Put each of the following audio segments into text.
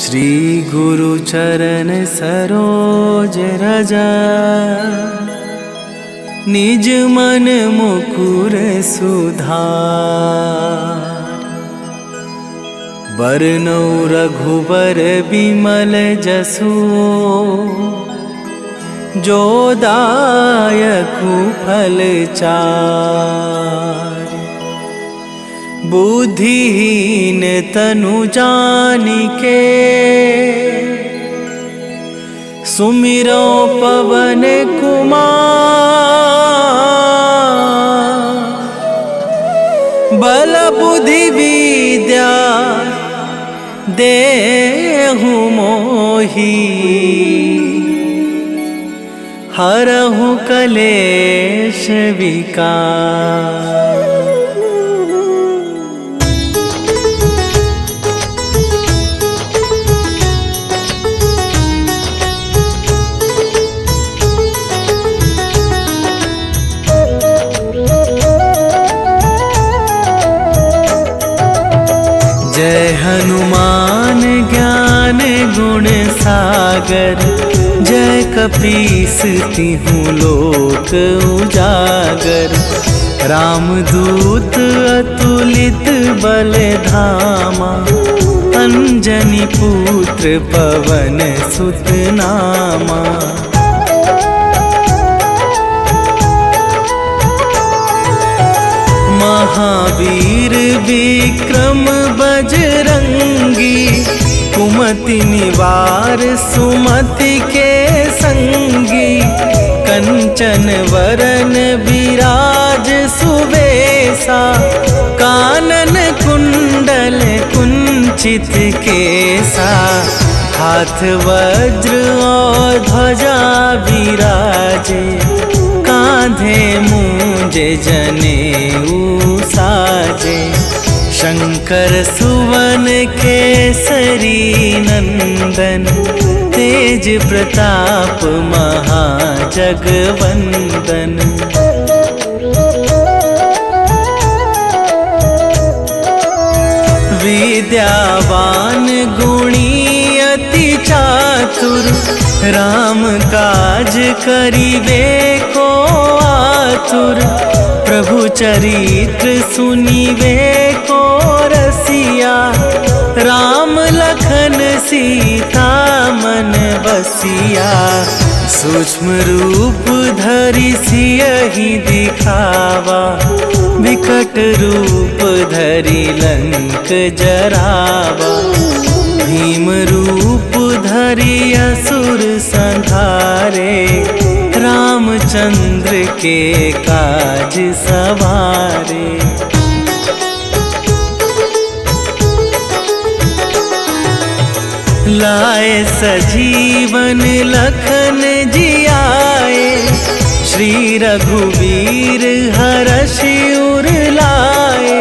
श्री गुरु चरण सरोज रज, निज मन मुकुर सुधार। बरनौ रघुबर बिमल जसु, जो दायकु फल चार। बुद्धिहीन तनु जानिके, सुमिरो पवन कुमार। बल बुद्धि विद्या देहु मोहि, हरहु कलेश विकार। जय हनुमान ज्ञान गुण सागर, जय कपीस तिहुँ लोक उजागर। रामदूत अतुलित बल धामा, अंजनी पुत्र पवन सुत नामा। महावीर विक्रम बजरंगी, कुमति निवार सुमति के संगी। कंचन वरन विराज सुवेशा, कानन कुंडल कुंचित केसा। हाथ वज्र और ध्वजा विराजे, कांधे मूंजे जनेऊ साजे। शंकर सुवन केसरी नंदन, तेज प्रताप महाजगवंदन। विद्यावान गुणी अति चातुर, राम काज करिबे को आतुर। प्रभु चरित्र सुनिबे को रसिया, राम लखन सीता मन बसिया। सूक्ष्म रूप धरि सियहि दिखावा, विकट रूप धरि लंक जरावा। भीम रूप धरि असुर संहारे, रामचंद्र के काज सवारे। लाए सजीवन लखन जियाए, श्री रघुवीर हरषि उर लाए।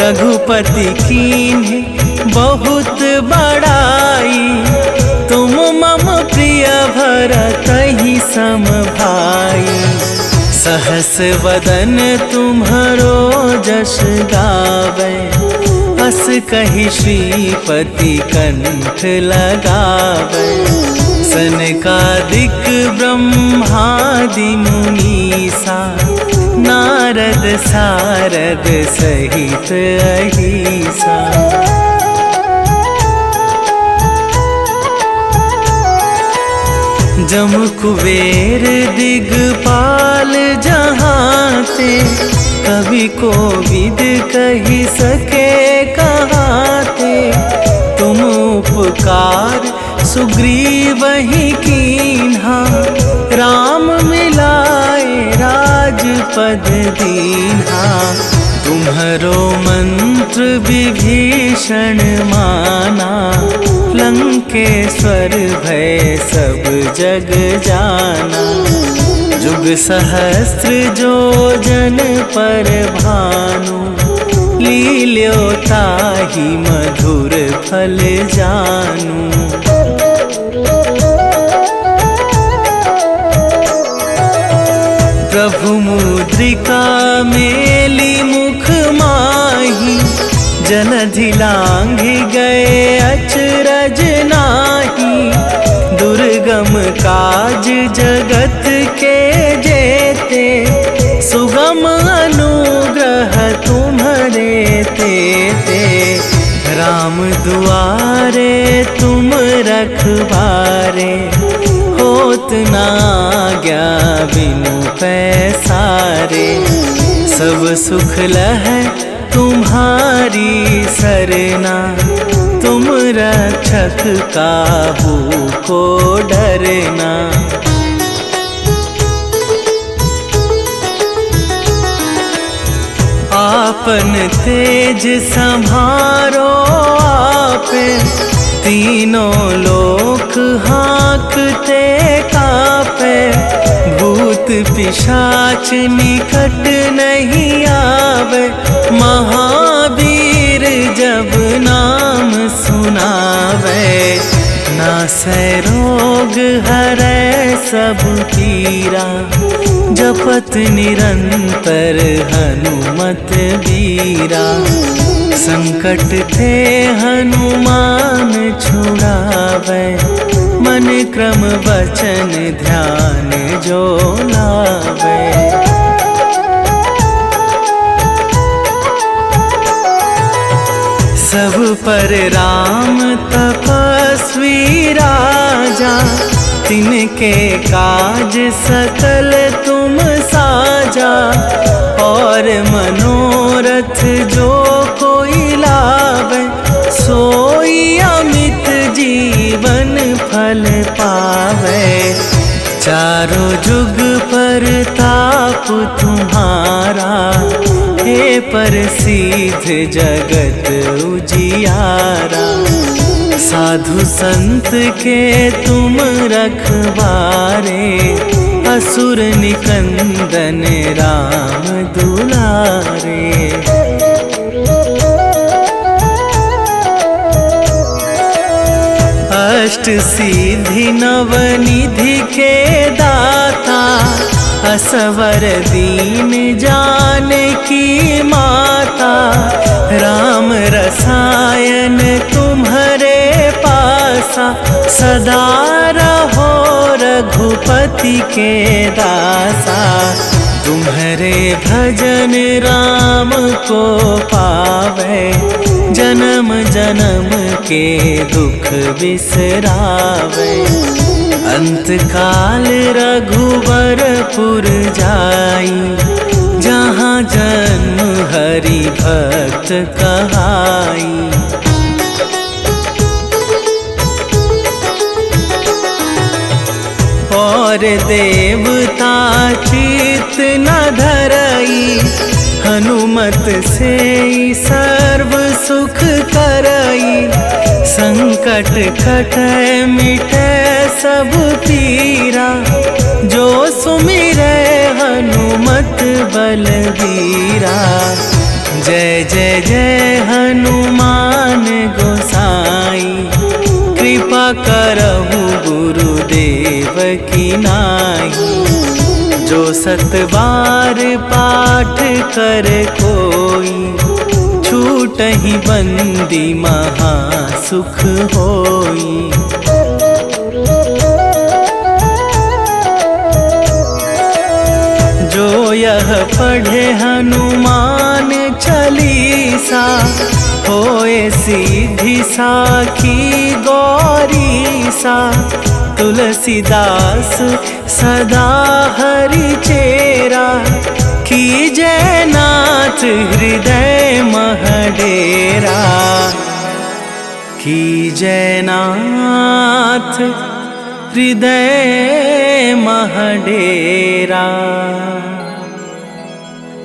रघुपति कीन्हे बहुत बड़ाई, तुम मम प्रिय भरतहि सम भाई। सहस वदन तुम्हरो जस गावै, अस कहि श्रीपति कंठ लगावै। सनकादिक ब्रह्मादि मुनीसा, नारद सारद सहित अहिसा। जम कुबेर दिगपाल जहाते, कवि कोविद कहि सके कहाते। तुम उपकार सुग्रीवहि कीन्हा, राम मिलाए राजपद दीन्हा। तुम्हरो मंत्र विभीषण माना, लंकेश्वर भय सब जग जाना। जुग सहस्त्र जो जन पर भानु, लील्यो ताहि मधुर फल जानू। प्रभु मुद्रिका मेली मुख माही, जलधि लांघि गए अचरज काज जगत के जेते, सुगम अनुग्रह तुम्हारे तेते। राम दुआरे तुम रखवारे, होत ना आज्ञा बिनु पैसारे। सब सुख लहै तुम्हारी सरना, तुम रक्षक काहू को डरना। आपन तेज संभारो आपे, तीनों लोक हाँकते कापे। भूत पिशाच निकट नहीं आवे, महावीर जब नाम सुनावे। नासै रोग हरै सब पीरा, जपत निरंतर हनुमत बीरा। संकट ते हनुमान छुड़ावे, मन क्रम वचन ध्यान जो लावे। सब पर राम तपस्वी राजा, तिनके काज सकल तुम साजा। और मनोरथ जो कोई लावे, सोई अमित जीवन फल पावे। चारों जुग पर ताप तुम्हारा, हे प्रसिद्ध जगत उजियारा। साधु संत के तुम रखवारे, असुर निकंदन राम दुलारे। अष्ट सिद्धि नवनिधि के दाता, असवर दीन जानकी माता। राम रसायन तुम्हारे पासा, सदा रहो रघुपति के दासा। तुम्हारे भजन राम को पावे, जन्म जन्म के दुख बिसरावे। अंत काल रघुवरपुर जाई, जहाँ जन्म हरि भक्त कहाई। और देवता चित न धरई, हनुमत से सर्व सुख करई। संकट कटै मिटै सब पीरा, जो सुमिरै हनुमत बलबीरा। जय जय जय हनुमान गोसाई, कृपा करहु गुरुदेव की नाई। जो सत बार पाठ कर कोई, छूटहि बंदी महा सुख होई। जो यह पढ़े हनुमान चालीसा, होए सिद्धि साखी गौरीसा। तुलसीदास सदा हरि चेरा, कीजय नाथ हृदय मह डेरा। कीजय नाथ हृदय मह डेरा।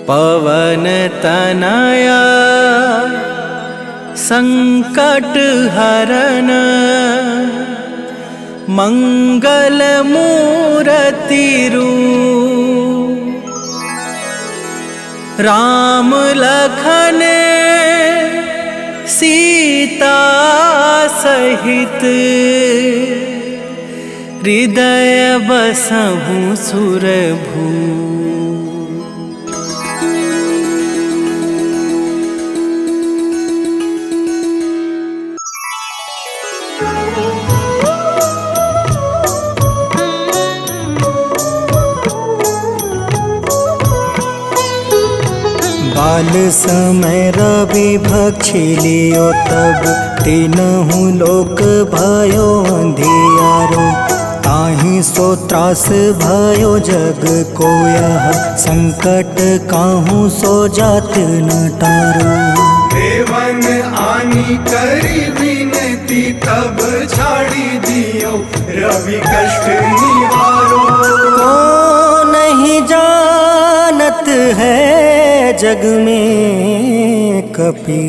पवन तनया संकट हरन, मंगल मूर्ति रूप। राम लखन सीता सहित, हृदय बसहु सुरभू। समय रवि भक्षी लियो तब तीनहु लोक भयो अंधियारो। ताहि सो त्रास भयो जग को यह संकट काहू सो जात न टारो। देवन आनी करी विनती तब छाड़ी दियो रवि कष्ट निवारो। को नहीं जानत है जग में कपि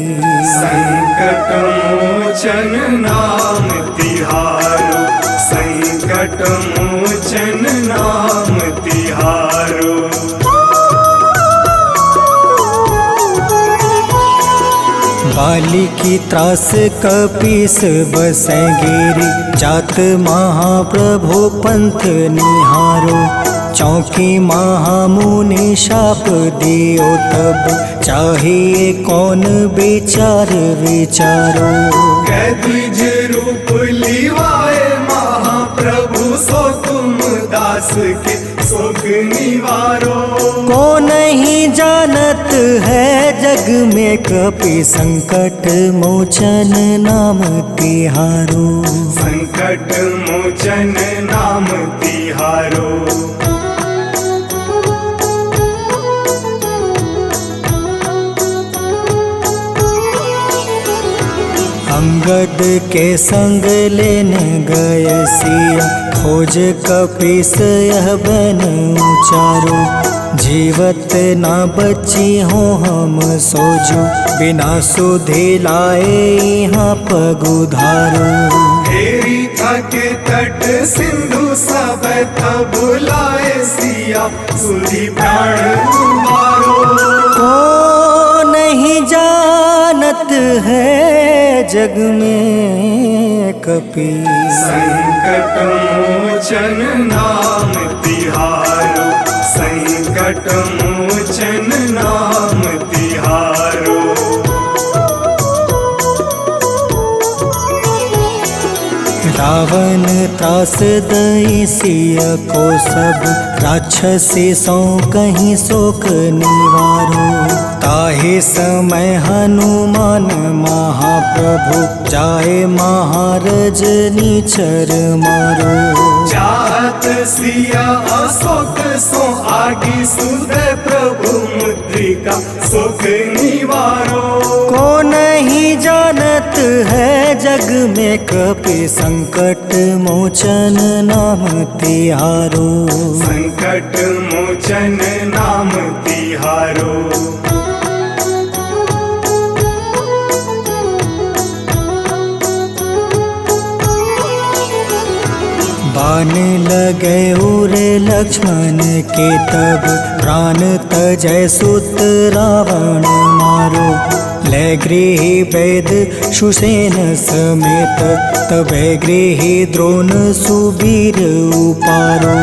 संकट मोचन नाम तिहारो। संकट मोचन नाम तिहारो। बाली की त्रास कपीस बसै गिरी। जात महाप्रभु पंथ निहारो। चौकी महामुनि शाप दियो तब चाहिए कौन विचार विचारो। कैदिज रूप लिवाए महाप्रभु सो तुम दास के सुख निवारो। को नहीं जानत है जग में कपि संकट मोचन नाम तिहारो। संकट मोचन नाम तिहारो। अंगद के संग लेने गए सिया। खोज कपीस यह बन उचारो। जीवत ना बची हो हम सोजो। बिना सुधि लाए यहाँ पगुधारो। हेरी थके तट सिंधु सब तब लाए सिया। सुधि प्राण उबारो। को नहीं जानत है जग में कपि संकट मोचन नाम तिहारो। संकट मोचन नाम तिहारो। रावण त्रास दई सिया को सब। राक्षसी सो कहीं शोक निवारो। ताहि समय हनुमान महाप्रभु जाए महारज नीचर मारो। चाहत सिया अशोक सो आगे सुदय प्रभु मुद्रिका सुख निवारो। को नहीं जानत है जग में कपि संकट मोचन नाम तिहारो। संकट मोचन नाम तिहारो। बाण लगे उरे लक्ष्मण के तब प्राण तजय सुत रावण मारो। ले गृही वैद सुसेन समेत तबे गृही द्रोण सुबीर उपारो।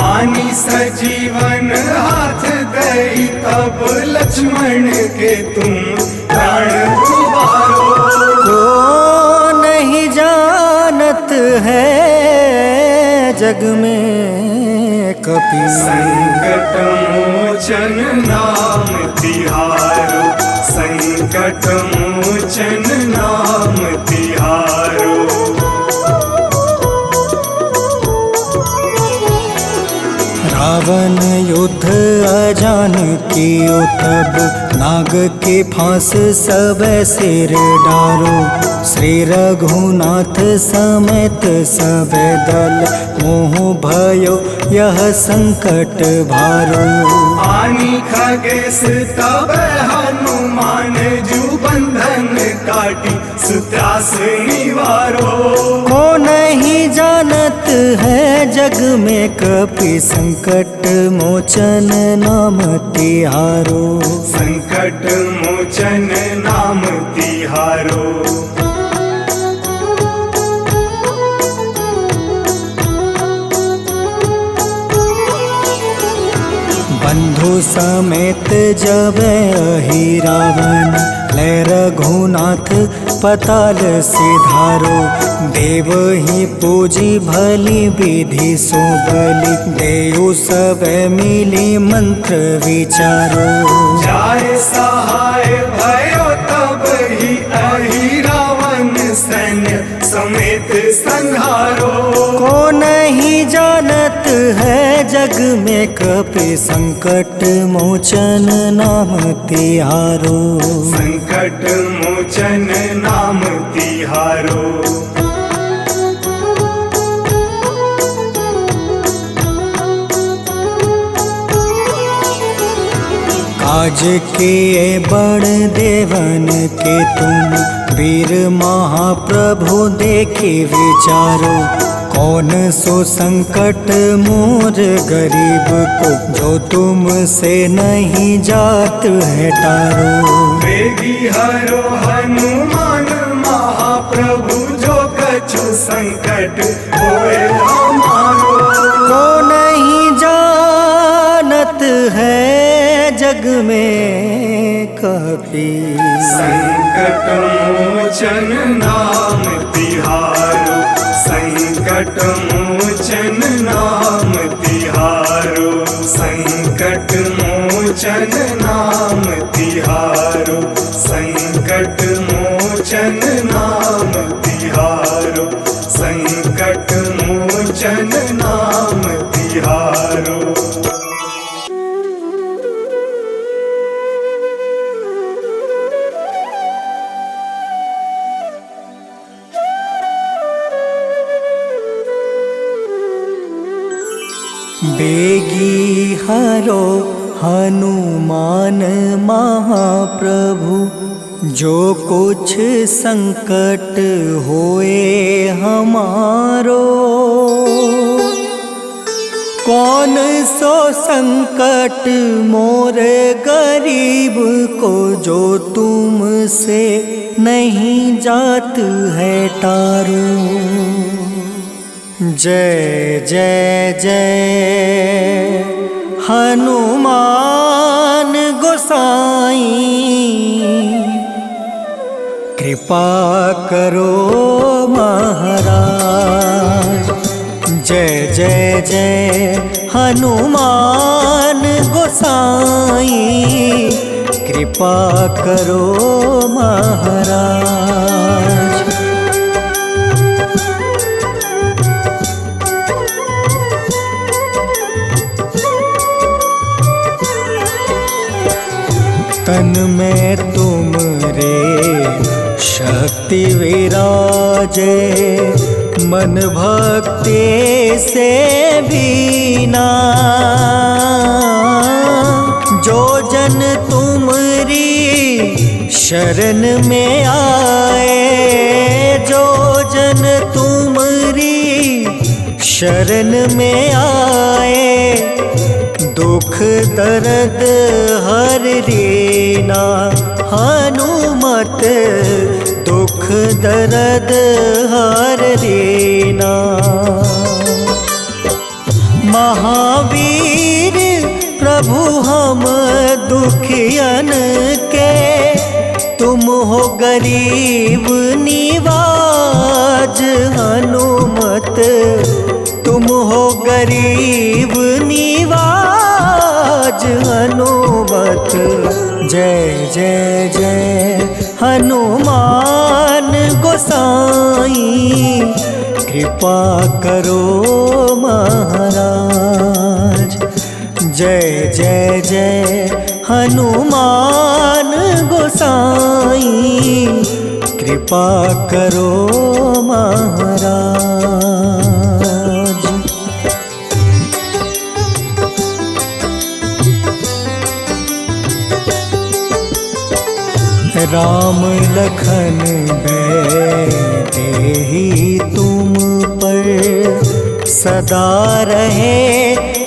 आनी सजीवन हाथ दई तब लक्ष्मण के तुम प्राण उबारो। को नहीं जानत है जग में कपि संकट मोचन नाम तिहारो। संकट मोचन नाम तिहारो। रावण युद्ध अजान कियो तब नाग के फांस सब सिर डारो। श्री रघुनाथ समेत सब दल मोह भयो यह संकट भारो। आनी खगेश तब हनुमान जू बंधन काटी सुत्रास निवारो। को नहीं जानत है जग में कपि संकट मोचन नाम तिहारो। संकट मोचन नाम तिहारो। बंधु समेत जब अहि रावण मैं रघुनाथ पताल सिधारो। देव ही पूजी भली विधि सुबली, देव सब मिली मंत्र विचारो। जाय सहाय भयो तब ही अहि रावण सैन्य समेत संहारो। को नहीं जानत है जग में कपि संकट मोचन नाम तिहारो। संकट मोचन नाम तिहारो। काज किए बड़ देवन के तुम, वीर महाप्रभु देखी विचारो। कौन सो संकट मोर गरीब को, जो तुमसे नहीं जात है टारो। वेगी हरो हनुमान महाप्रभु, जो कछु संकट होए हमारो। को नहीं जानत है जग में कपि, संकट मोचन नाम तिहारो। संकट मोचन नाम तिहारो। संकट मोचन नाम तिहारो। संकट मोचन नाम तिहारो। संकट मोचन नाम तिहारो। बेगी हरो हनुमान महाप्रभु, जो कुछ संकट होए हमारो। कौन सो संकट मोर गरीब को, जो तुमसे नहीं जात है टारो। जय जय जय हनुमान गोसाई, कृपा करो महाराज। जय जय जय हनुमान गोसाई, कृपा करो महाराज। तन में तुम रे शक्ति विराजे, मन भक्ति से बीना। जो जन तुमरी शरण में आए, जो जन तुमरी शरण में आए, दुख दर्द हर लेना। हनुमत दुख दर्द हर लेना। महावीर प्रभु हम दुखियन के, तुम हो गरीब निवाज। हनुमत तुम हो गरीब निवाज। हनुमत जय जय जय हनुमान गोसाई, कृपा करो महाराज। जय जय जय हनुमान गोसाई, कृपा करो महाराज। राम लखन देहि तुम पर, सदा रहे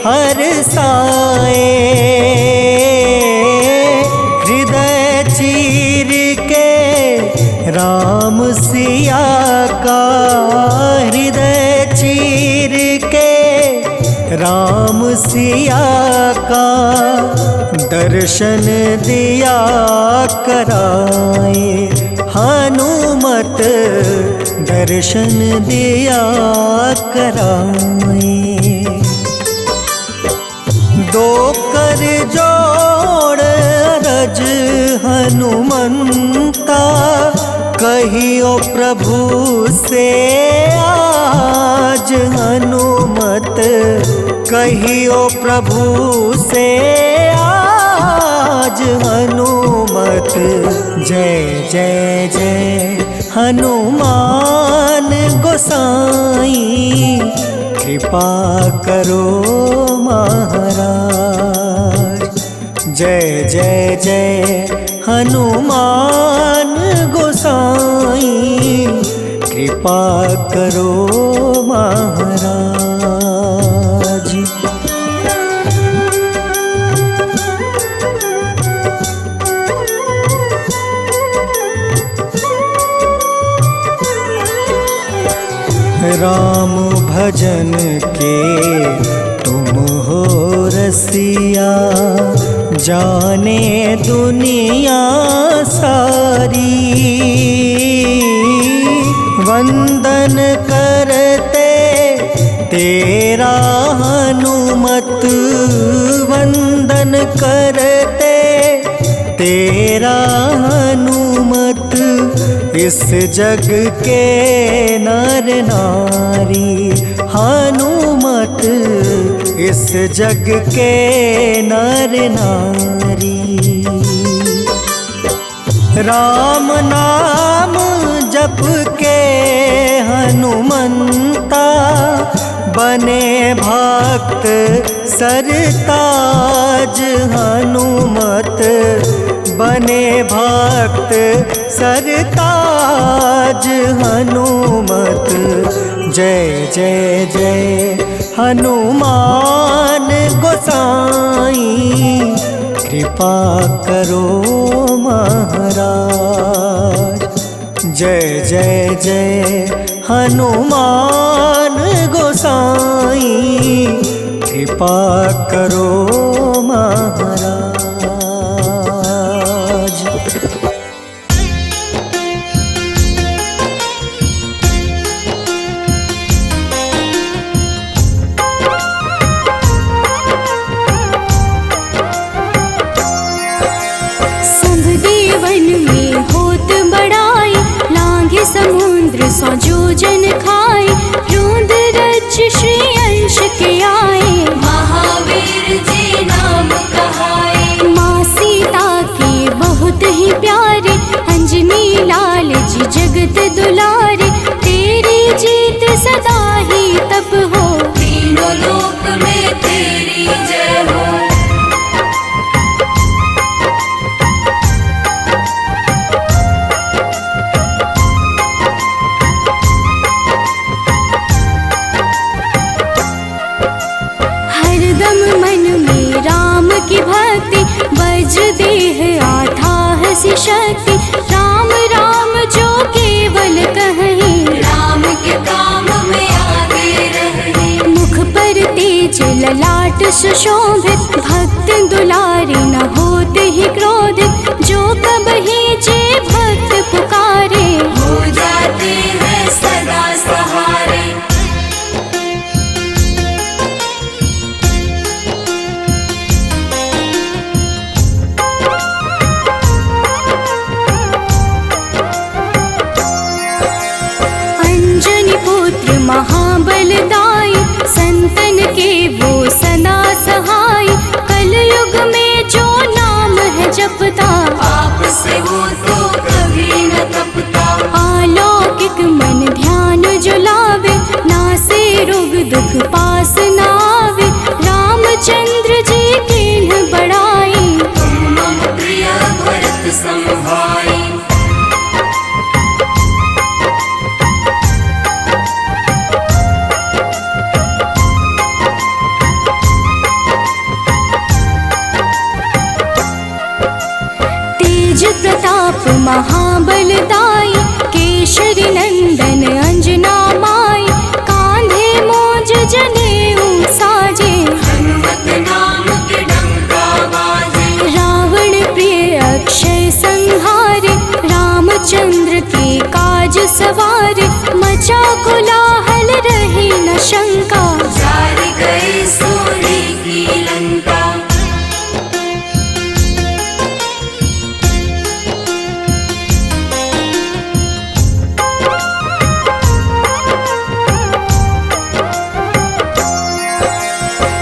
हर साए। हृदय चीर के राम सिया का, हृदय चीर के राम सिया का, दर्शन दिया कराए हनुमत, दर्शन दिया कराए। दो कर जोड़ अरज हनुमंता, कहियो प्रभु से आज हनुमत, कहियो प्रभु से आज हनुमत। जय जय जय हनुमान गोसाई, कृपा करो महाराज। जय जय जय हनुमान गोसाई, कृपा करो महाराज। राम भजन के तुम हो रसिया, जाने दुनिया सारी। वंदन करते तेरा हनुमत, वंदन करते तेरा हनुमत। इस जग के नर नारी हनुमत, इस जग के नर नारी। राम नाम जप के हनुमंता, बने भक्त सरताज हनुमत, बने भक्त सरताज हनुमत। जय जय जय हनुमान गोसाई, कृपा करो महाराज। जय जय जय हनुमान गोसाई, कृपा करो महाराज। समुद्र सौ जोजन खाए, रूंद रच श्री अंश के आए, महावीर जी नाम कहाए। माँ सीता के बहुत ही प्यारे, अंजनी लाल जी जगत दुलारे। तेरी जीत सदा ही तब हो, तीनों लोक में तेरी जय हो। की भक्ति वज्र देह आठाह सी शक्ति, राम राम जो केवल कहें, राम के काम में आगे रहे। मुख पर तेज ललाट सुशोभित, भक्त दुलारे न होते ही क्रोधित। जो कबहि जे भक्त पुकारे, हो जाते हैं सदा सहारे। महाबलदाई, संतन के वो सदा सहाय। कलयुग में जो नाम है जपता, पाप से वो तो कभी न तपता। अलौकिक मन ध्यान जो लावे, नासे रोग दुख पास न आवे। रामचंद्र जी के बड़ाई, तुम मम प्रिय भरत समभाई। प्रताप महाबलदाई, केशरी नंदन अंजना माई। कांधे मोज जनेऊ साजे, हनुमत नाम के डंका बाजे। सवार मचा कोलाहल रही न शंका। जार गए सूर्य की लंका।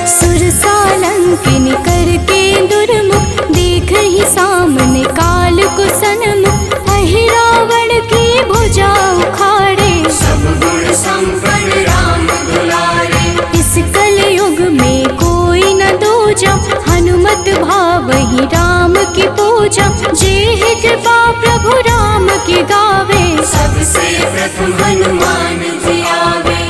सुरसालंकिन करके दुर्मुख देख ही सामने काल को सन्मुख। अहि रावण की भुजा उखाड़े सब गुण संपन्न राम दुलारे। इस कलयुग में कोई न दूजा हनुमत भावहि राम की पूजा। जेहि कृपा प्रभु राम की गावे सबसे प्रथम हनुमान जी आवे।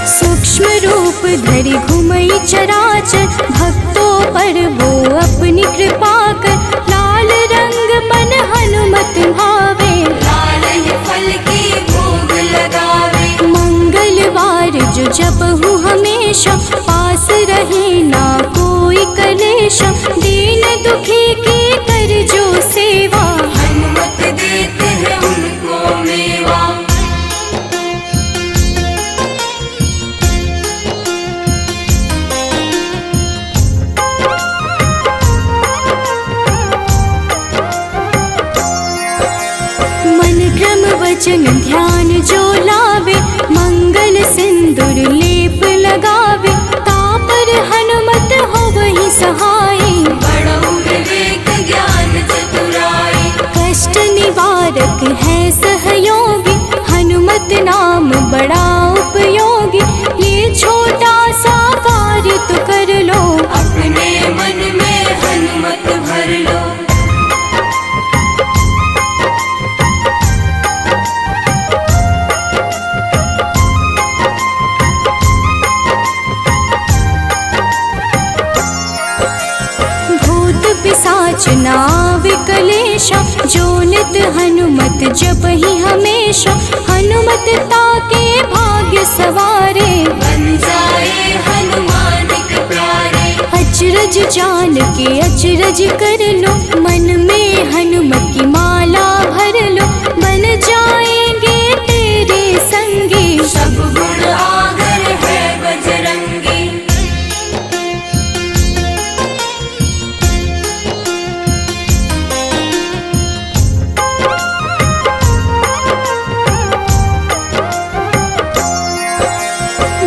सूक्ष्म रूप धरि घुमई चराचर भक्तों पर वो अपनी कृपा कर। लाल रंग मन हनुमत भावे लाल ही फल की भोग लगावे। मंगलवार जो जपहु हमेशा पास रहे ना कोई कलेश। दीन दुखी की कर जो सेवा हनुमत देते हैं उनको मेवा। मन क्रम वचन ध्यान जो लावे मंगल सिंदूर लेप लगावे। तापर हनुमत हो वही सहाय बड़ो विवेक ज्ञान चतुराई। कष्ट निवारक है सहयोगी हनुमत नाम बड़ा उपयोगी। ये छोटा सा कार्य तो कर लो अपने मन में हनुमत भर लो। भूत पिशाच नाव कलेशा जो नित हनुमत जपहि हमेशा। हनुमत ताके भाग्य सवारे बन जाए हनुमान के प्यारे। अचरज जान के अचरज कर लो मन में हनुमत की माला भर लो। बन जाएंगे तेरे संगी सब गुण आगर है बजरंगी।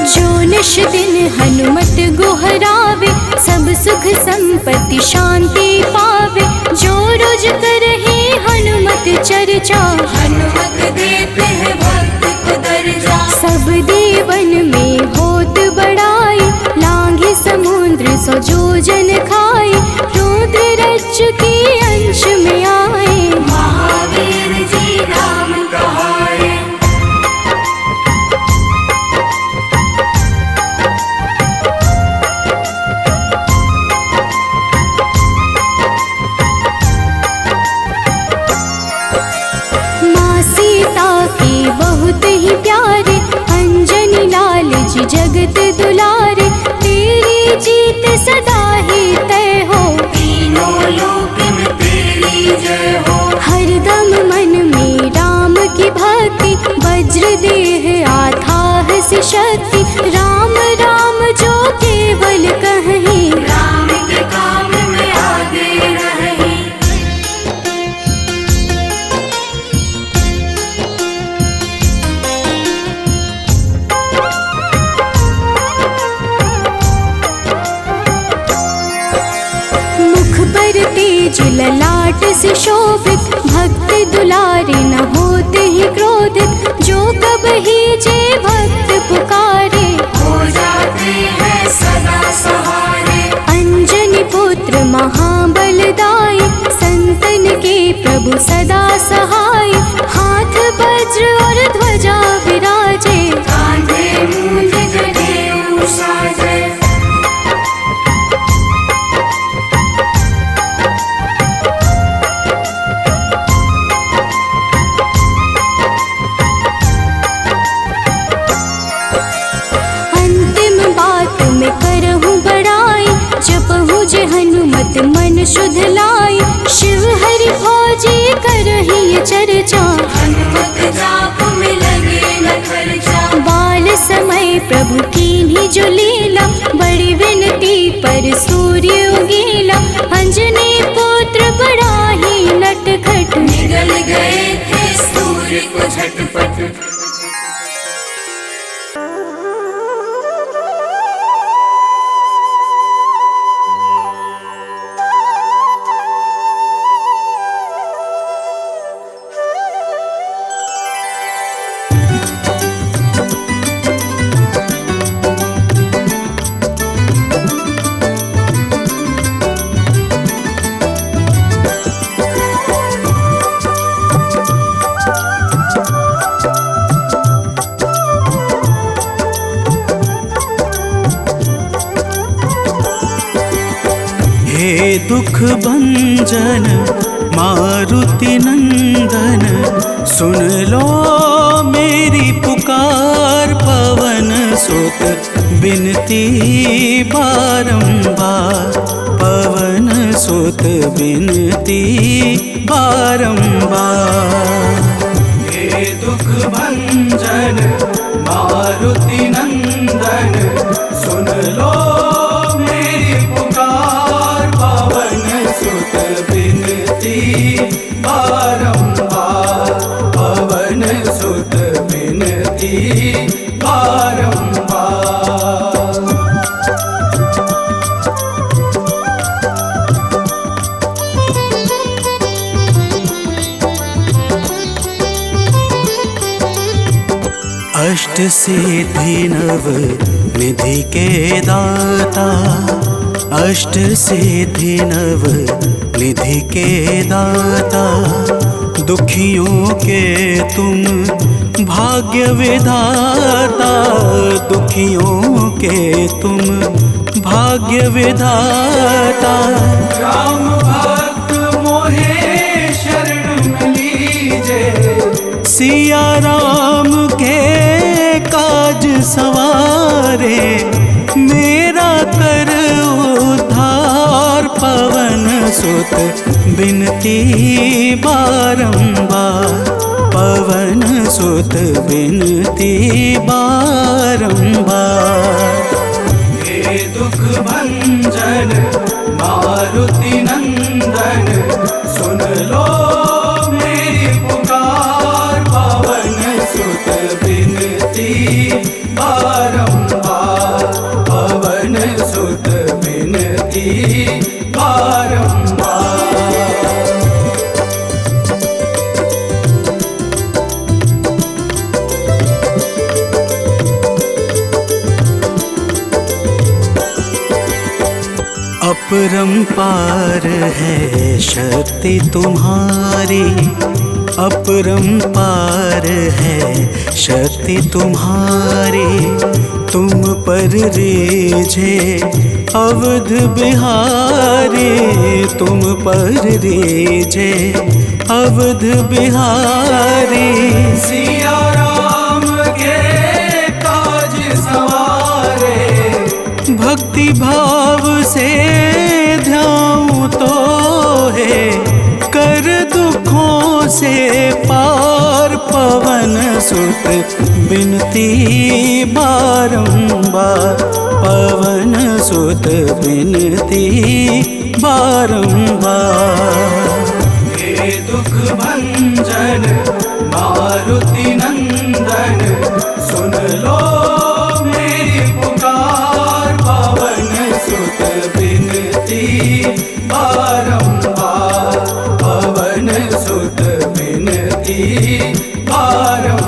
जो निश दिन हनुमत गोहरावे सब सुख संपत्ति शांति पावे। जो रोज करहे हनुमत चर्चा हनुमत देते हैं भक्त को दर्जा। सब देवन में होत बड़ाई लांघे समुद्र सो जोजन खाए। रुद्र रज्जु की अंश में आए महावीर जी नाम कहाए। माँ सीता के बहुत ही प्यारे अंजनी लाल जी जगत दुलारे। तेरी जीत सदा ही तय हो तीनों लोक में तेरी जय हो। हरदम मन में राम की भक्ति वज्र देह आथाह से शक्ति। राम राम जो केवल कहीं राम के काम में आगे रही। मुख पर तेज ललाट से शोभित भक्त दुलारे न होते ही क्रोधित। जो कब ही जे भक्त पुकारे हो जाते हैं सदा सहारे। अंजनी पुत्र महाबलदाई संतन के प्रभु सदा सहाय। हाथ वज्र और ध्वजा विराजे कांधे मूंज जनेऊ साजे। शुद्ध लाई। शिव हरि भोजी करहि चर्चा, हनुमत जाप में लगे न खर्चा। बाल समय प्रभु कीन्ही जो लीला, बड़ी विनती पर सूर्य उगीला। अंजनी पुत्र बड़ा ही नटखट, निगल गए थे सूर्य को झटपट। हे दुख भंजन मारुति नंदन, सुन लो मेरी पुकार। पवन सुत बिनती बारंबार, पवन सुत बिनती बारंबार। हे दुख भंजन मारुति नंदन, सुन लो मेरी पुकार। पवन सुत बिनती बारंबार, पवन सुत बिनती बारंबार। अष्ट सिद्धि नव निधि के दाता, अष्ट सिद्धि नव निधि के दाता। दुखियों के तुम भाग्य विधाता, दुखियों के तुम भाग्य विधाता। राम भक्त मोहे शरण लीजे, सिया राम के काज सवारे। मेरा कर उद्धार, पवन सुत बिनती बारंबार, पवन सुत बिनती बारंबार। हे दुख भंजन मारुति नंदन, सुन लो मेरी पुकार। पवन सुत बिनती बारंबार, पवन सुत बिनती बारंबार। अपरंपार है शक्ति तुम्हारी, अपरंपार है शक्ति तुम्हारी। तुम पर रीझे अवध बिहारी, तुम पर रीझे अवध बिहारी। सिया राम के काज सवारे, भक्ति भाव से ध्याऊं तो है, कर दुखों से पार। पवन सुत बिनती बारंबार, पवन सुत बिनती बारंबार। हे दुख भंजन मारुति नंदन, सुन लो मेरी पुकार। पवन सुत बिनती बारंबार, पवन सुत बिनती बारंबार।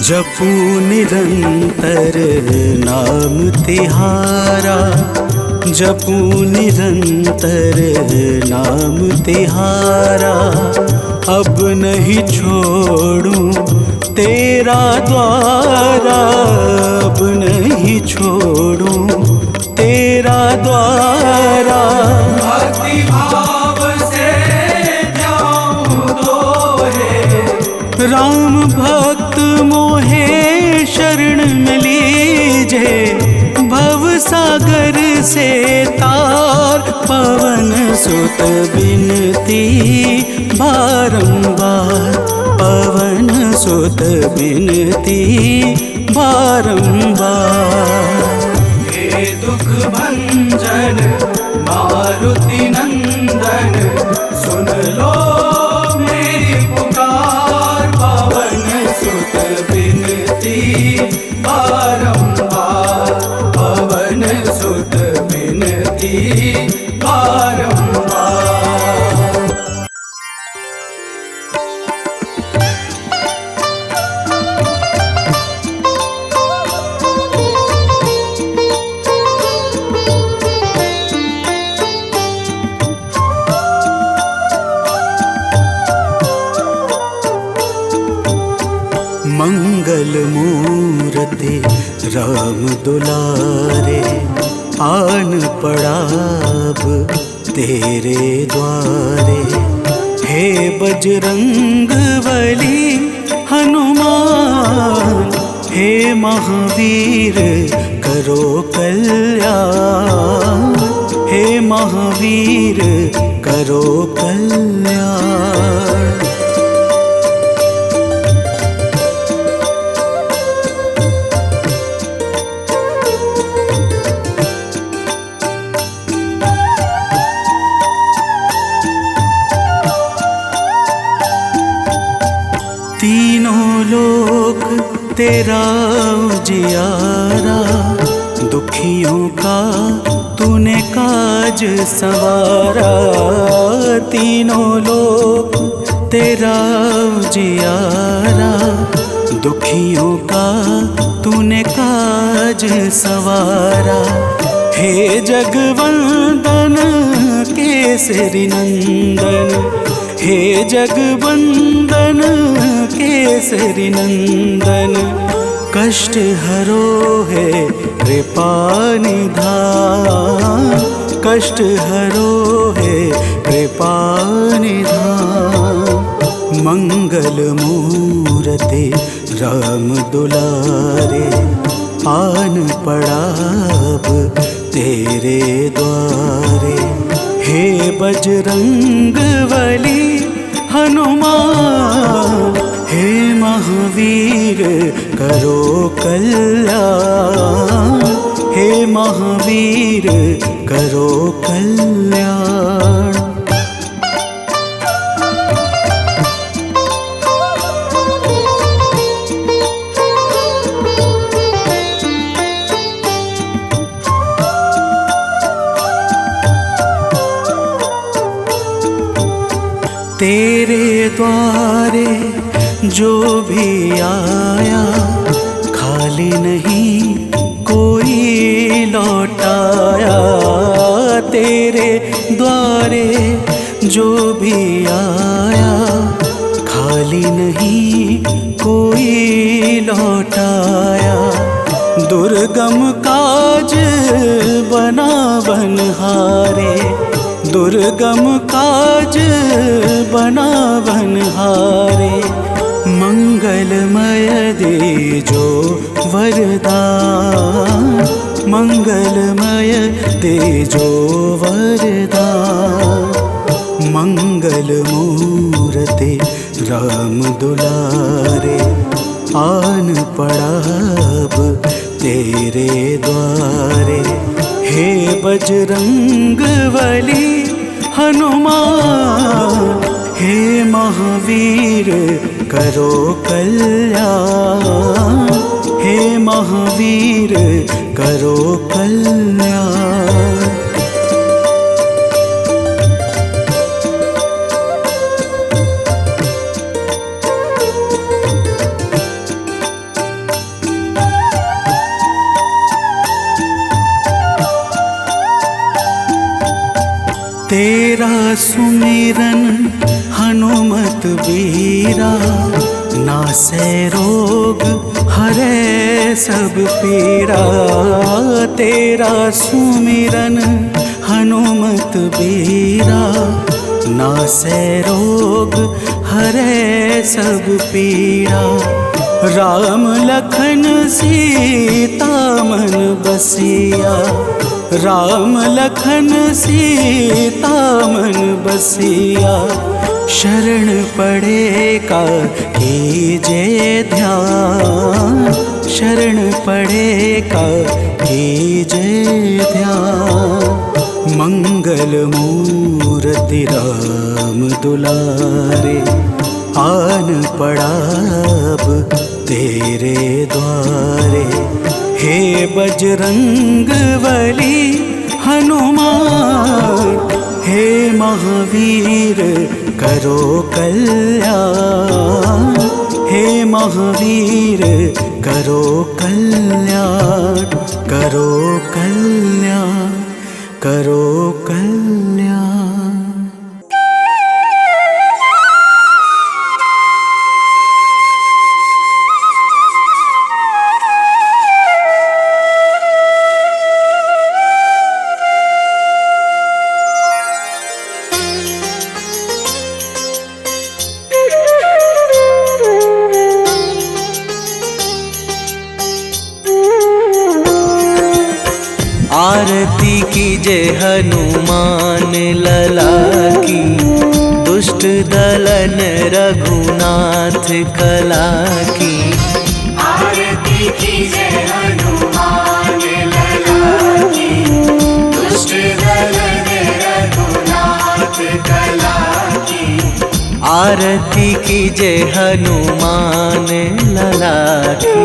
जपू निरंतर नाम तिहारा, जपू निरंतर नाम तिहारा। अब नहीं छोड़ूं तेरा द्वारा अब नहीं छोड़ूं, तेरा द्वारा भक्ति भाव से जाऊं दोहे। राम भक्त मोहे शरण में लीजे, भव सागर से तार पवन सुत बिनती बारंबार, पवन सुत बिनती बारंबार। हे दुख भंजन मारुति नंदन, सुन लो मेरी पुकार, पवन सुत बिनती बारंबार, पवन सुत बिनती बारंबार। मंगल मूर्ति राम दुलारे, आन पड़ा अब तेरे द्वारे। हे बजरंग बली हनुमान, हे महावीर करो कल्याण, हे महावीर करो कल्याण। तीनों लोक तेरा उजियारा, दुखियों का तूने काज सवारा। तीनों लोक तेरा उजियारा, दुखियों का तूने काज सवारा। हे जगवंदन केसरी नंदन, हे जगवंदन केसरी नंदन, कष्ट हरो है कृपा निधान, कष्ट हरो है कृपा निधान। मंगल मूर्ति राम दुलारे, आन पड़ा अब तेरे द्वारे। हे बजरंग बली हनुमान, हे महावीर करो कल्याण, हे महावीर करो कल्याण। तेरे द्वारे जो भी आया, खाली नहीं कोई लौटाया। तेरे द्वारे जो भी आया, खाली नहीं कोई लौटाया। दुर्गम काज बना बनहारे, दुर्गम काज बना बनहारे। मंगलमय दे जो वरदान, मंगलमय दे जो वरदान। मंगल मूर्ति राम दुलारे, आन पड़ा अब तेरे द्वारे। हे बजरंग बली हनुमान, हे महावीर करो कल्याण, हे महावीर करो कल्याण। तेरा सुमिरन हनुमत बीरा, नासे रोग हरे सब पीरा, तेरा सुमिरन हनुमत बीरा। नासे रोग हरे सब पीरा, राम लखन सीता मन बसिया। राम लखन सीता मन बसिया, शरण पड़े का कीजे ध्यान। शरण पड़े का कीजे ध्यान। मंगल मूर्ति राम दुलारे, आन पड़ा अब तेरे द्वारे। हे बजरंग बली हनुमान, हे महावीर करो कल्याण। हे महावीर करो कल्याण, करो कल्याण, करो कल्याण। आरती कीजे हनुमान लला की, दुष्ट दलन रघुनाथ कला की। आरती कीजे हनुमान लला की, दुष्ट दलन रघुनाथ कला की। आरती कीजे हनुमान लला की।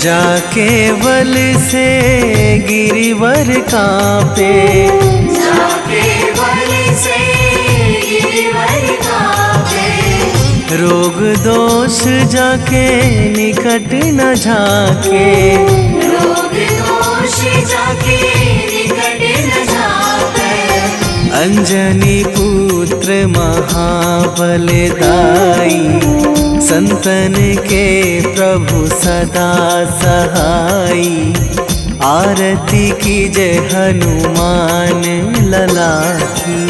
जाके बल से गिरिवर कांपे, जाके बल से गिरिवर कांपे। रोग दोष जाके निकट न झाके। रोग दोष जाके निकट न झाके। अंजनी पुत्र महाबलदाई, संतन के प्रभु सदा सहाई। आरती कीजे हनुमान लला की।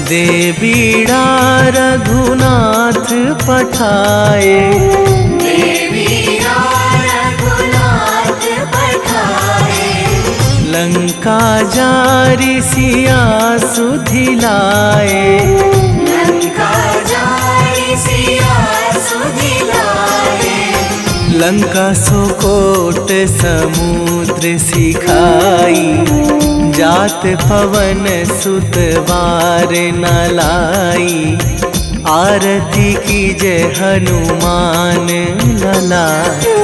देवीड़ा रघुनाथ पठाए, लंका जारी सिया सुधिलाए। लंका जारी सिया सुधिलाए। लंका सुकोट समुद्र सिखाई, जात पवन सुत वार न लाई। आरती कीजे हनुमान लला की।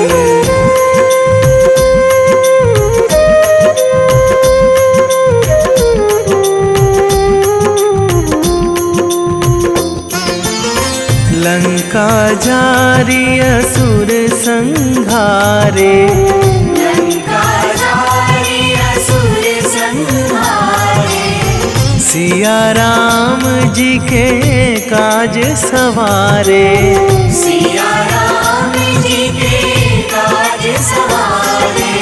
लंका जारी असुर संहारे, लंका जारी असुर संहारे। सिया राम जी के काज सवारे। सिया राम जी के काज सवारे।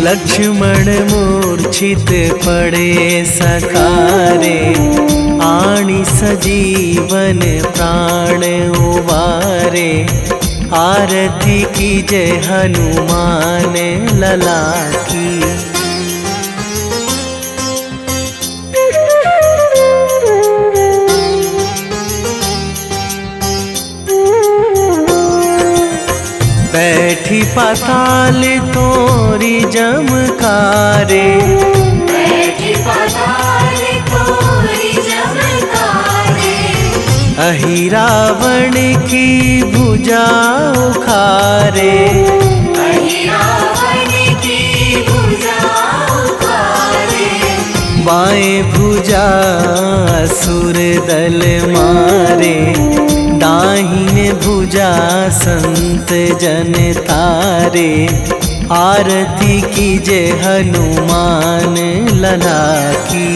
लक्ष्मण मूर्छित पड़े सकारे, आणी सजीवन प्राण उबारे। आरती कीजे हनुमान लला की। बैठी पाताल तोरी जमकारे, बैठी पाताल तोरी जमकारे। अहि रावण की भुजा उखारे, अहि रावण की भुजा उखारे। बाएं भुजा असुर दल मारे, दाहिने भुजा संत जन तारे। आरती कीजे हनुमान लला की।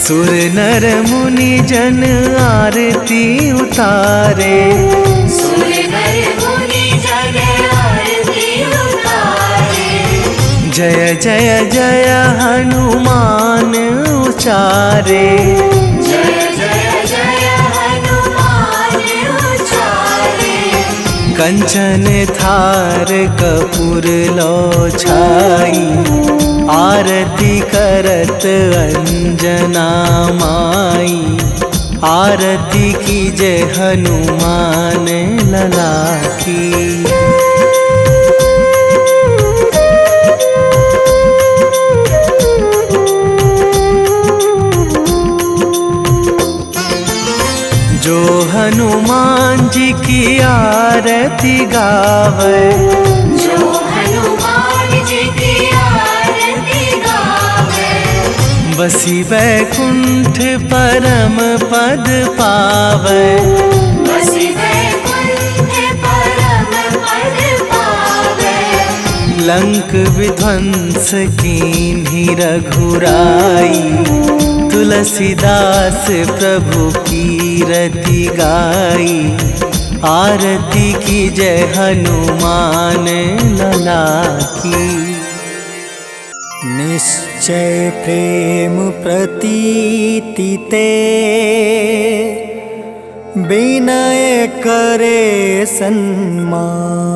सुर नर मुनि जन आरती उतारे, सुर नर मुनि जन आरती उतारे। जय जय जय हनुमान उचारे, जय जय जय हनुमान उचारे। कंचन थार कपूर लो छाई, आरती करत अंजना माई। आरती कीजे हनुमान लला की। जो हनुमान जी की आरती गावे, जो हनुमान जी की आरती गावे। बसी वैकुंठ परम पद पावे, बसी वैकुंठ परम पद पावे। लंक विध्वंस कीन्ही रघुराई, तुलसीदास प्रभु की रति गाई। आरती कीजे हनुमान लला की। निश्चय प्रेम प्रतीति ते, विनय करे सन्मान।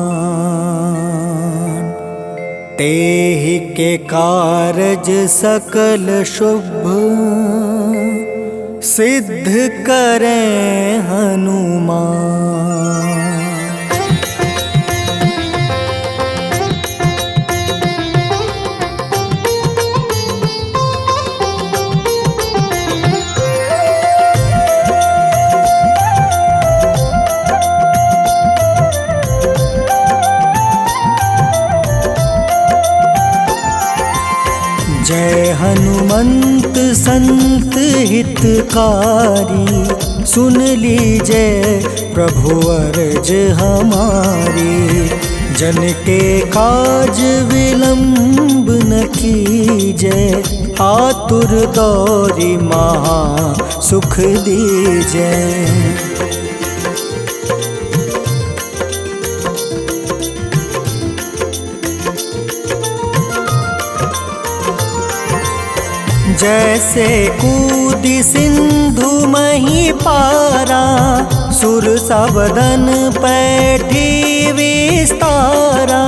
तेहि के कारज सकल शुभ, सिद्ध करें हनुमान। जय हनुमंत संत हितकारी, सुन लीजिए प्रभु अर्ज हमारी। जन के काज विलंब न कीजिए, आतुर दौरी महा सुख दीजिए। जैसे कूदी सिंधु मही पारा, सुरसा बदन पैठी विस्तारा।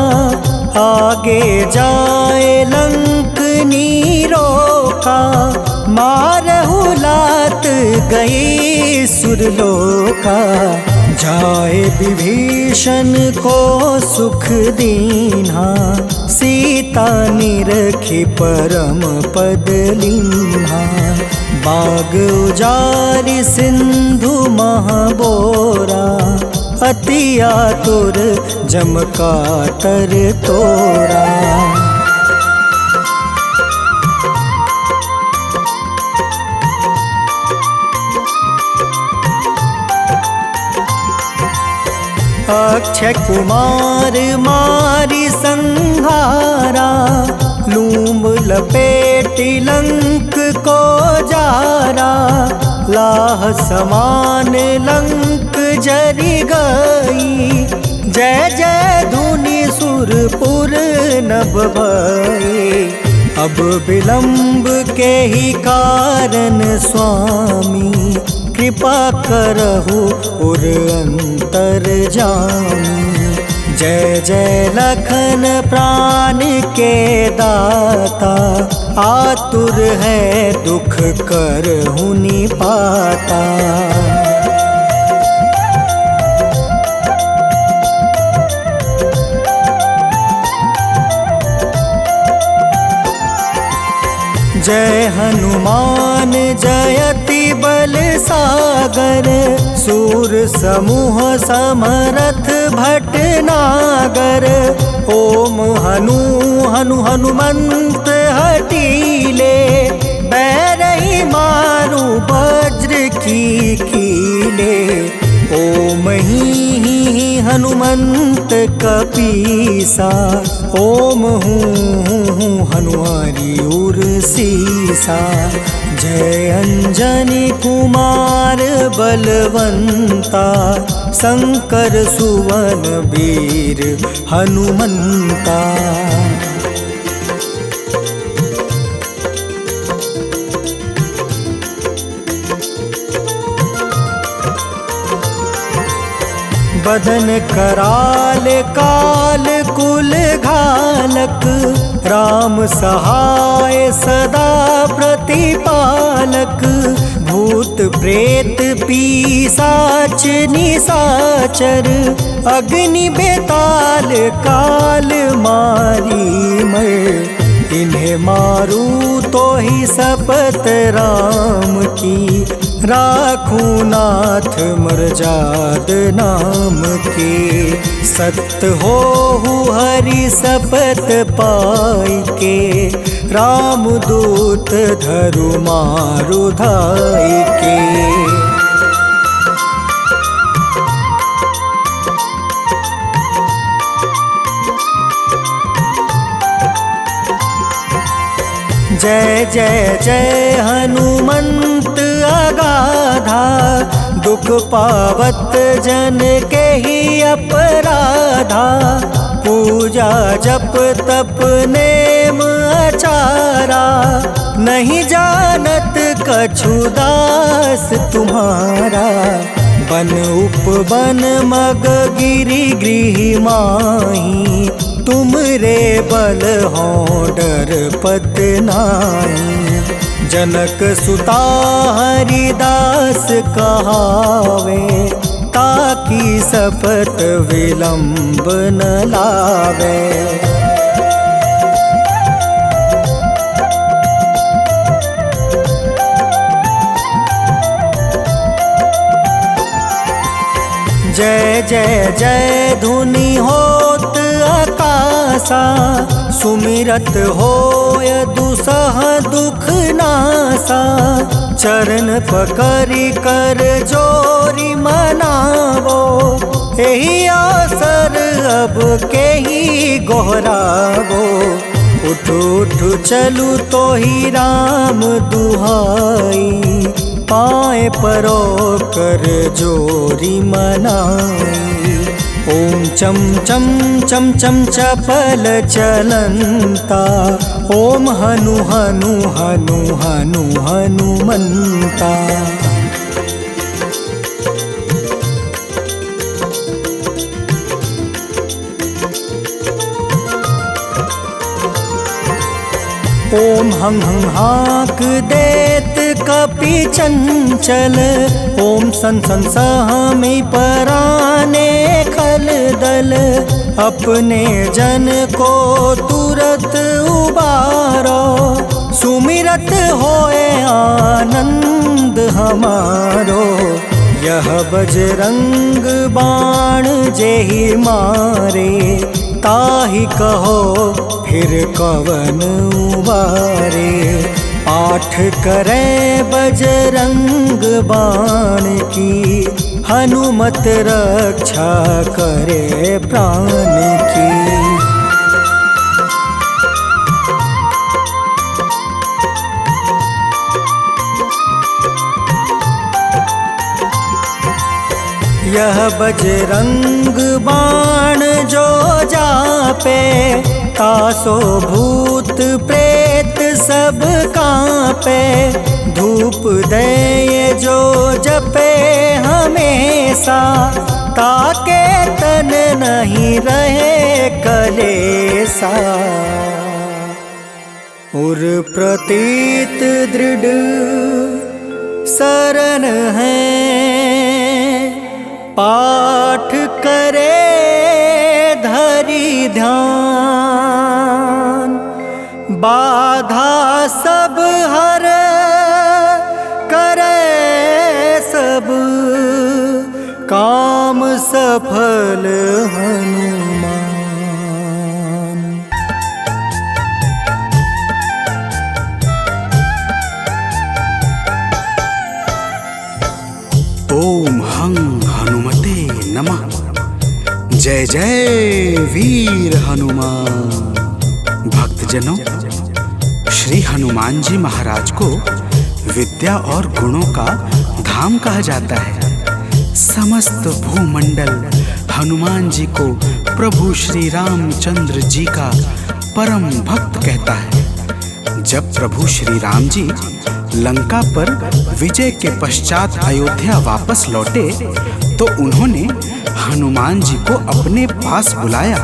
आगे जाए लंक नीरोका, मारहु लात गई सुरलोका। जाए विभीषण को सुख दीन्हा, सीता निरखी परम पद लीन्हा। बाग उजारि सिंधु महाबोरा, अति आतुर जम कातर तोरा। अक्षय कुमार मारी संहारा, लूम लपेटी लंक को जारा। लाह समान लंक जरी गई, जय जय धुनि सुरपुर नभ भई। अब विलंब के ही कारण स्वामी, कृपा करहु उर अंतर जामी। जय जय लखन प्राण के दाता, आतुर है दुख करहु निपाता। जय हनुमान जयति बल सागर, सूर समूह समरथ भटनागर। ओम हनु हनु हनुमंत हटीले, बैरही मारू वज्र की कीले। ओम ही हनुमंत कपीसा, ओम हूँ हनुमारी उर सीसा। जय अंजनी कुमार बलवंता, शंकर सुवन वीर हनुमंता। बदन कराल काल कुल घालक, राम सहाय सदा प्रतिपालक। भूत प्रेत पिशाच निशाचर, अग्नि बेताल काल मारी मर। इन्हें मारू तो ही शपथ राम की, राखूं नाथ मर्जाद नाम के। सत्य हो हरि शपथ पाई के, राम दूत धरु मारु धाई के। जय जय जय हनुमंत अगाधा, दुख पावत जन के ही अपराधा। पूजा जप तप नेम आचारा, नहीं जानत कछु दास तुम्हारा। बन उपवन मग गिरि गृह माही, तुम रे बल हो डर पत नाई। जनक सुता हरिदास कहावे, ताकि शपथ विलंब न लावे। जय जय जय धुनि होत आकाशा, सुमिरत होय दुसह दुख नासा। चरण पकड़ि कर जोरी मनावो, एही आसर अब के ही गोहरावो। उठ उठ चलू तो ही राम दुहाई, पाए परो कर जोरी मनाई। ओम चम चम चम चम चपल चलंता, ओम हनु हनु हनु हनु हनुमंता। ओम हं हं हाक देत कपि चंचल, ओम सन सन सहमी पराने खल दल। अपने जन को तुरत उबारो, सुमिरत होए आनंद हमारो। यह बजरंग बाण जेहि मारे, ताहि कहो फिर कवन उबारे। पाठ करें बजरंग बाण की, हनुमत रक्षा करे प्राण की। यह बजरंग बाण जो जापे, तासो भूत प्रेत सब कांपे। धूप दे जो जपे हमेशा, ताके तन नहीं रहे कलेसा। उर प्रतीत दृढ़ शरण है, पाठ करे धरि ध्यान। बाधा सब हर करे सफल हनुमान। ओम हं हनुमते नमः। जय जय वीर हनुमान। भक्तजनों, श्री हनुमान जी महाराज को विद्या और गुणों का धाम कहा जाता है। समस्त भूमंडल हनुमान जी को प्रभु श्री रामचंद्र जी का परम भक्त कहता है। जब प्रभु श्री राम जी लंका पर विजय के पश्चात अयोध्या वापस लौटे तो उन्होंने हनुमान जी को अपने पास बुलाया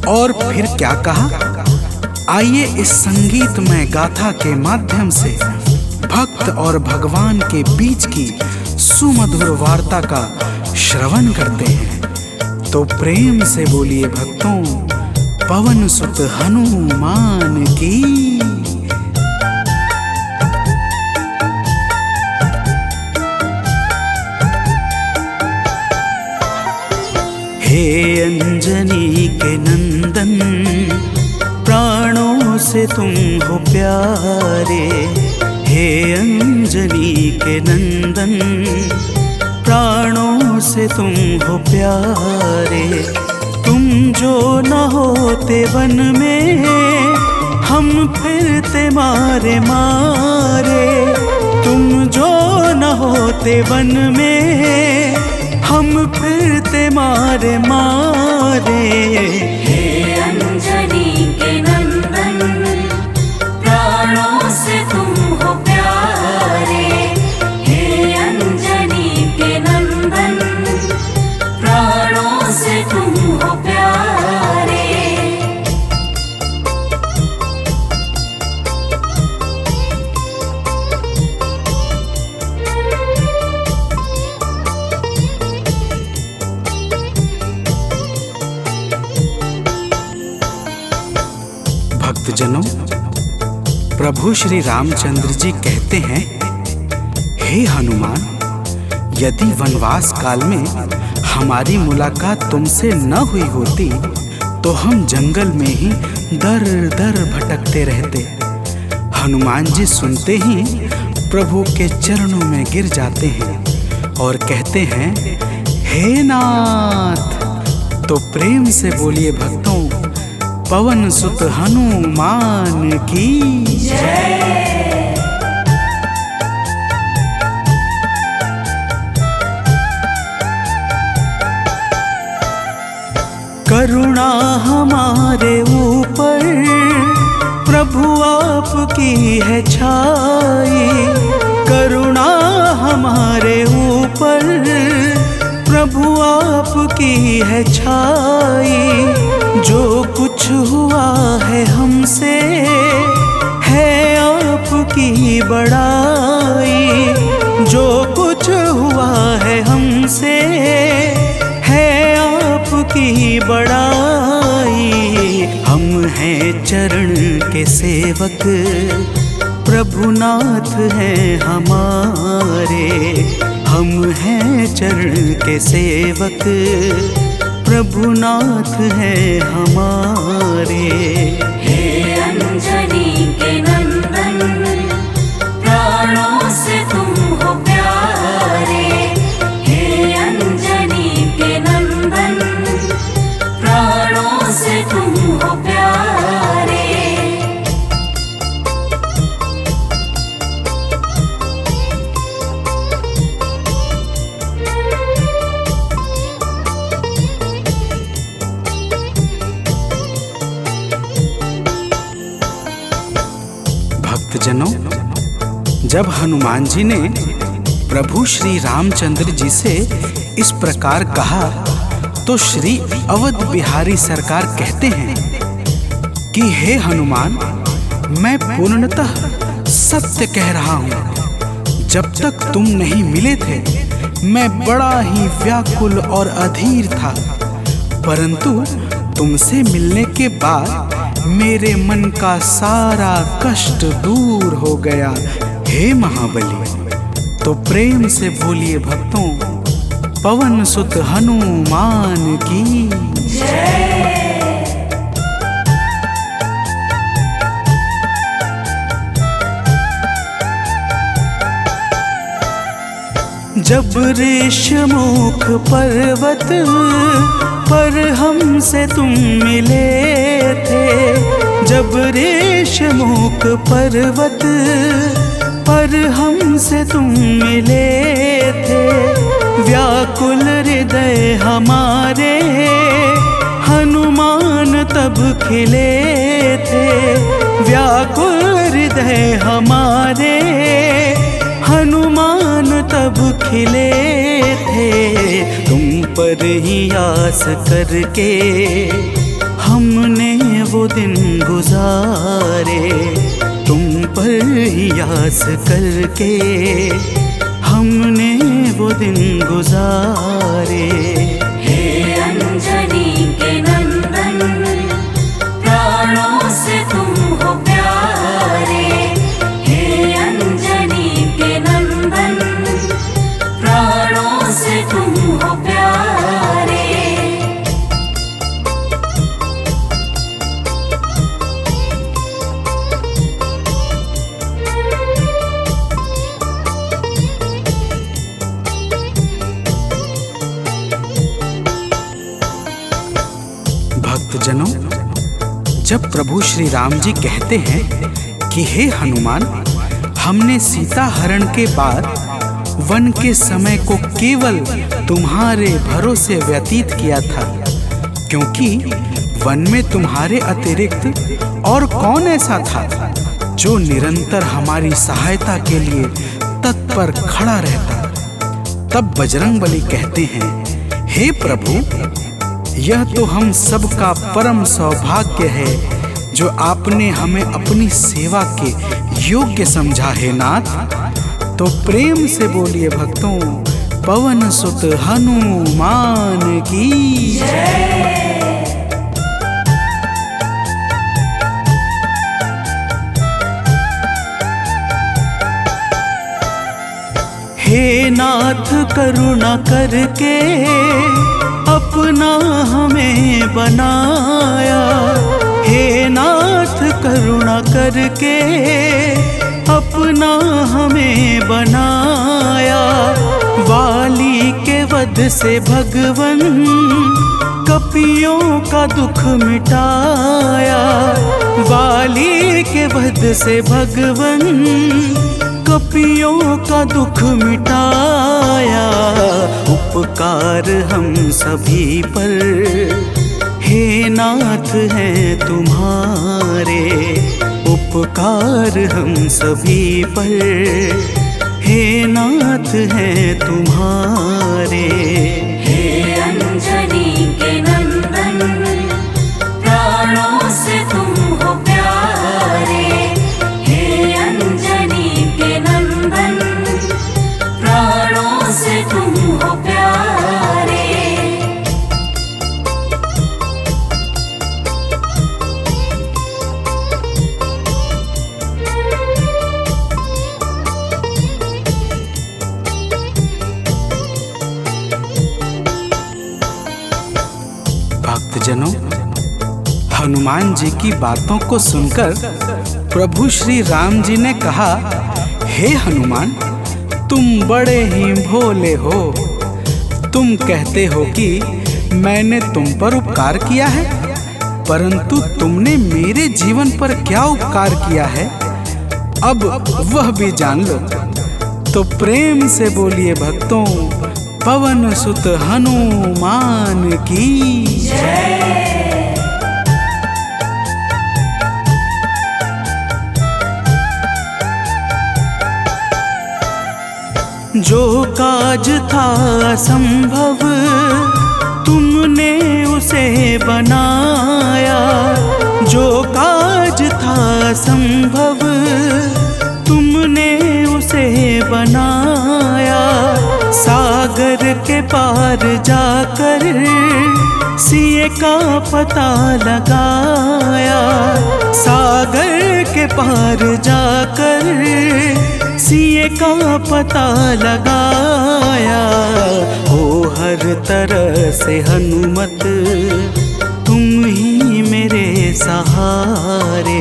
और फिर क्या कहा, आइए इस संगीतमय गाथा के माध्यम से भक्त और भगवान के बीच की सुमधुर वार्ता का श्रवण करते हैं। तो प्रेम से बोलिए भक्तों, पवन सुत हनुमान की। हे अंजनी के नंदन, प्राणों से तुम हो प्यारे। हे अंजनी के नंदन, प्राणों से तुम हो प्यारे। तुम जो न होते वन में, हम फिरते मारे मारे। तुम जो न होते वन में, हम फिरते मारे मारे। हे अंजनी के नंदन, प्राणों से तुम हो प्यारे। हे अंजनी के नंदन, प्राणों से तुम हो प्यारे। भक्तजनों, प्रभु श्री रामचंद्र जी कहते हैं, हे हनुमान, यदि वनवास काल में हमारी मुलाकात तुमसे न हुई होती तो हम जंगल में ही दर दर भटकते रहते। हनुमान जी सुनते ही प्रभु के चरणों में गिर जाते हैं और कहते हैं, हे नाथ। तो प्रेम से बोलिए भक्तों, पवन सुत हनुमान की जय। करुणा हमारे ऊपर प्रभु आपकी है छाई। करुणा हमारे ऊपर प्रभु आपकी है छाई। जो कुछ हुआ है हमसे है आपकी बड़ाई। जो कुछ हुआ है हमसे है आपकी बड़ाई। हम हैं चरण के सेवक, प्रभुनाथ हैं हमारे। हम हैं चरण के सेवक, प्रभुनाथ हैं हमारे। हे अंजनी के नंदन, प्राणों से तुम हो प्यारे। हे अंजनी के नंदन, प्राणों से तुम हो प्यारे। भक्तजनों, जब हनुमान जी ने प्रभु श्री रामचंद्र जी से इस प्रकार कहा तो श्री अवध बिहारी सरकार कहते हैं कि हे हनुमान, मैं पूर्णतः सत्य कह रहा हूँ। जब तक तुम नहीं मिले थे मैं बड़ा ही व्याकुल और अधीर था, परंतु तुमसे मिलने के बाद मेरे मन का सारा कष्ट दूर हो गया। हे महाबली, तो प्रेम से बोलिए भक्तों, पवन सुत हनुमान की जब ऋषमुख पर्वत पर हमसे तुम मिले थे, जब ऋषमुख पर्वत पर हमसे तुम मिले थे, व्याकुल हृदय हमारे हनुमान तब खिले थे, व्याकुल हृदय हमारे हनुमान तब खिले थे। तुम पर ही आस करके हमने वो दिन गुजारे, तुम पर ही आस करके हमने वो दिन गुजारे। हे अंजनी के नंदन, प्राणों से तुम हो प्यारे, हे अंजनी के नंदन, प्राणों से तुम हो प्यारे। भक्तजनों, जब प्रभु श्री राम जी कहते हैं कि हे हनुमान, हमने सीता हरण के बाद वन के समय को केवल तुम्हारे भरोसे व्यतीत किया था, क्योंकि वन में तुम्हारे अतिरिक्त और कौन ऐसा था जो निरंतर हमारी सहायता के लिए तत्पर खड़ा रहता। तब बजरंगबली कहते हैं, हे प्रभु, यह तो हम सबका परम सौभाग्य है जो आपने हमें अपनी सेवा के योग्य समझा है नाथ। तो प्रेम से बोलिए भक्तों, पवन सुत हनुमान की जय। हे नाथ करुणा करके अपना हमें बनाया, हे नाथ करुणा करके अपना हमें बनाया, वाली के वध से भगवन कपियों का दुख मिटाया, वाली के वध से भगवन कपियों का दुख मिटाया। उपकार हम सभी पर हे नाथ हैं तुम्हारे, उपकार हम सभी पर हे नाथ हैं तुम्हारे। हे अंजनी के नंदन, प्राणों से तुम हो प्यारे, हे अंजनी के नंदन, प्राणों से तुम हो प्यारे। भक्तजनों, हनुमान जी की बातों को सुनकर प्रभु श्री राम जी ने कहा, हे हनुमान, तुम बड़े ही भोले हो। तुम कहते हो कि मैंने तुम पर उपकार किया है, परंतु तुमने मेरे जीवन पर क्या उपकार किया है, अब वह भी जान लो। तो प्रेम से बोलिए भक्तों, पवन सुत हनुमान की जय। जो काज था संभव तुमने उसे बनाया, जो काज था संभव तुमने उसे बनाया, सागर के पार जाकर सिए का पता लगाया, सागर के पार जाकर सिए का पता लगाया। हो हर तरह से हनुमत तुम ही मेरे सहारे,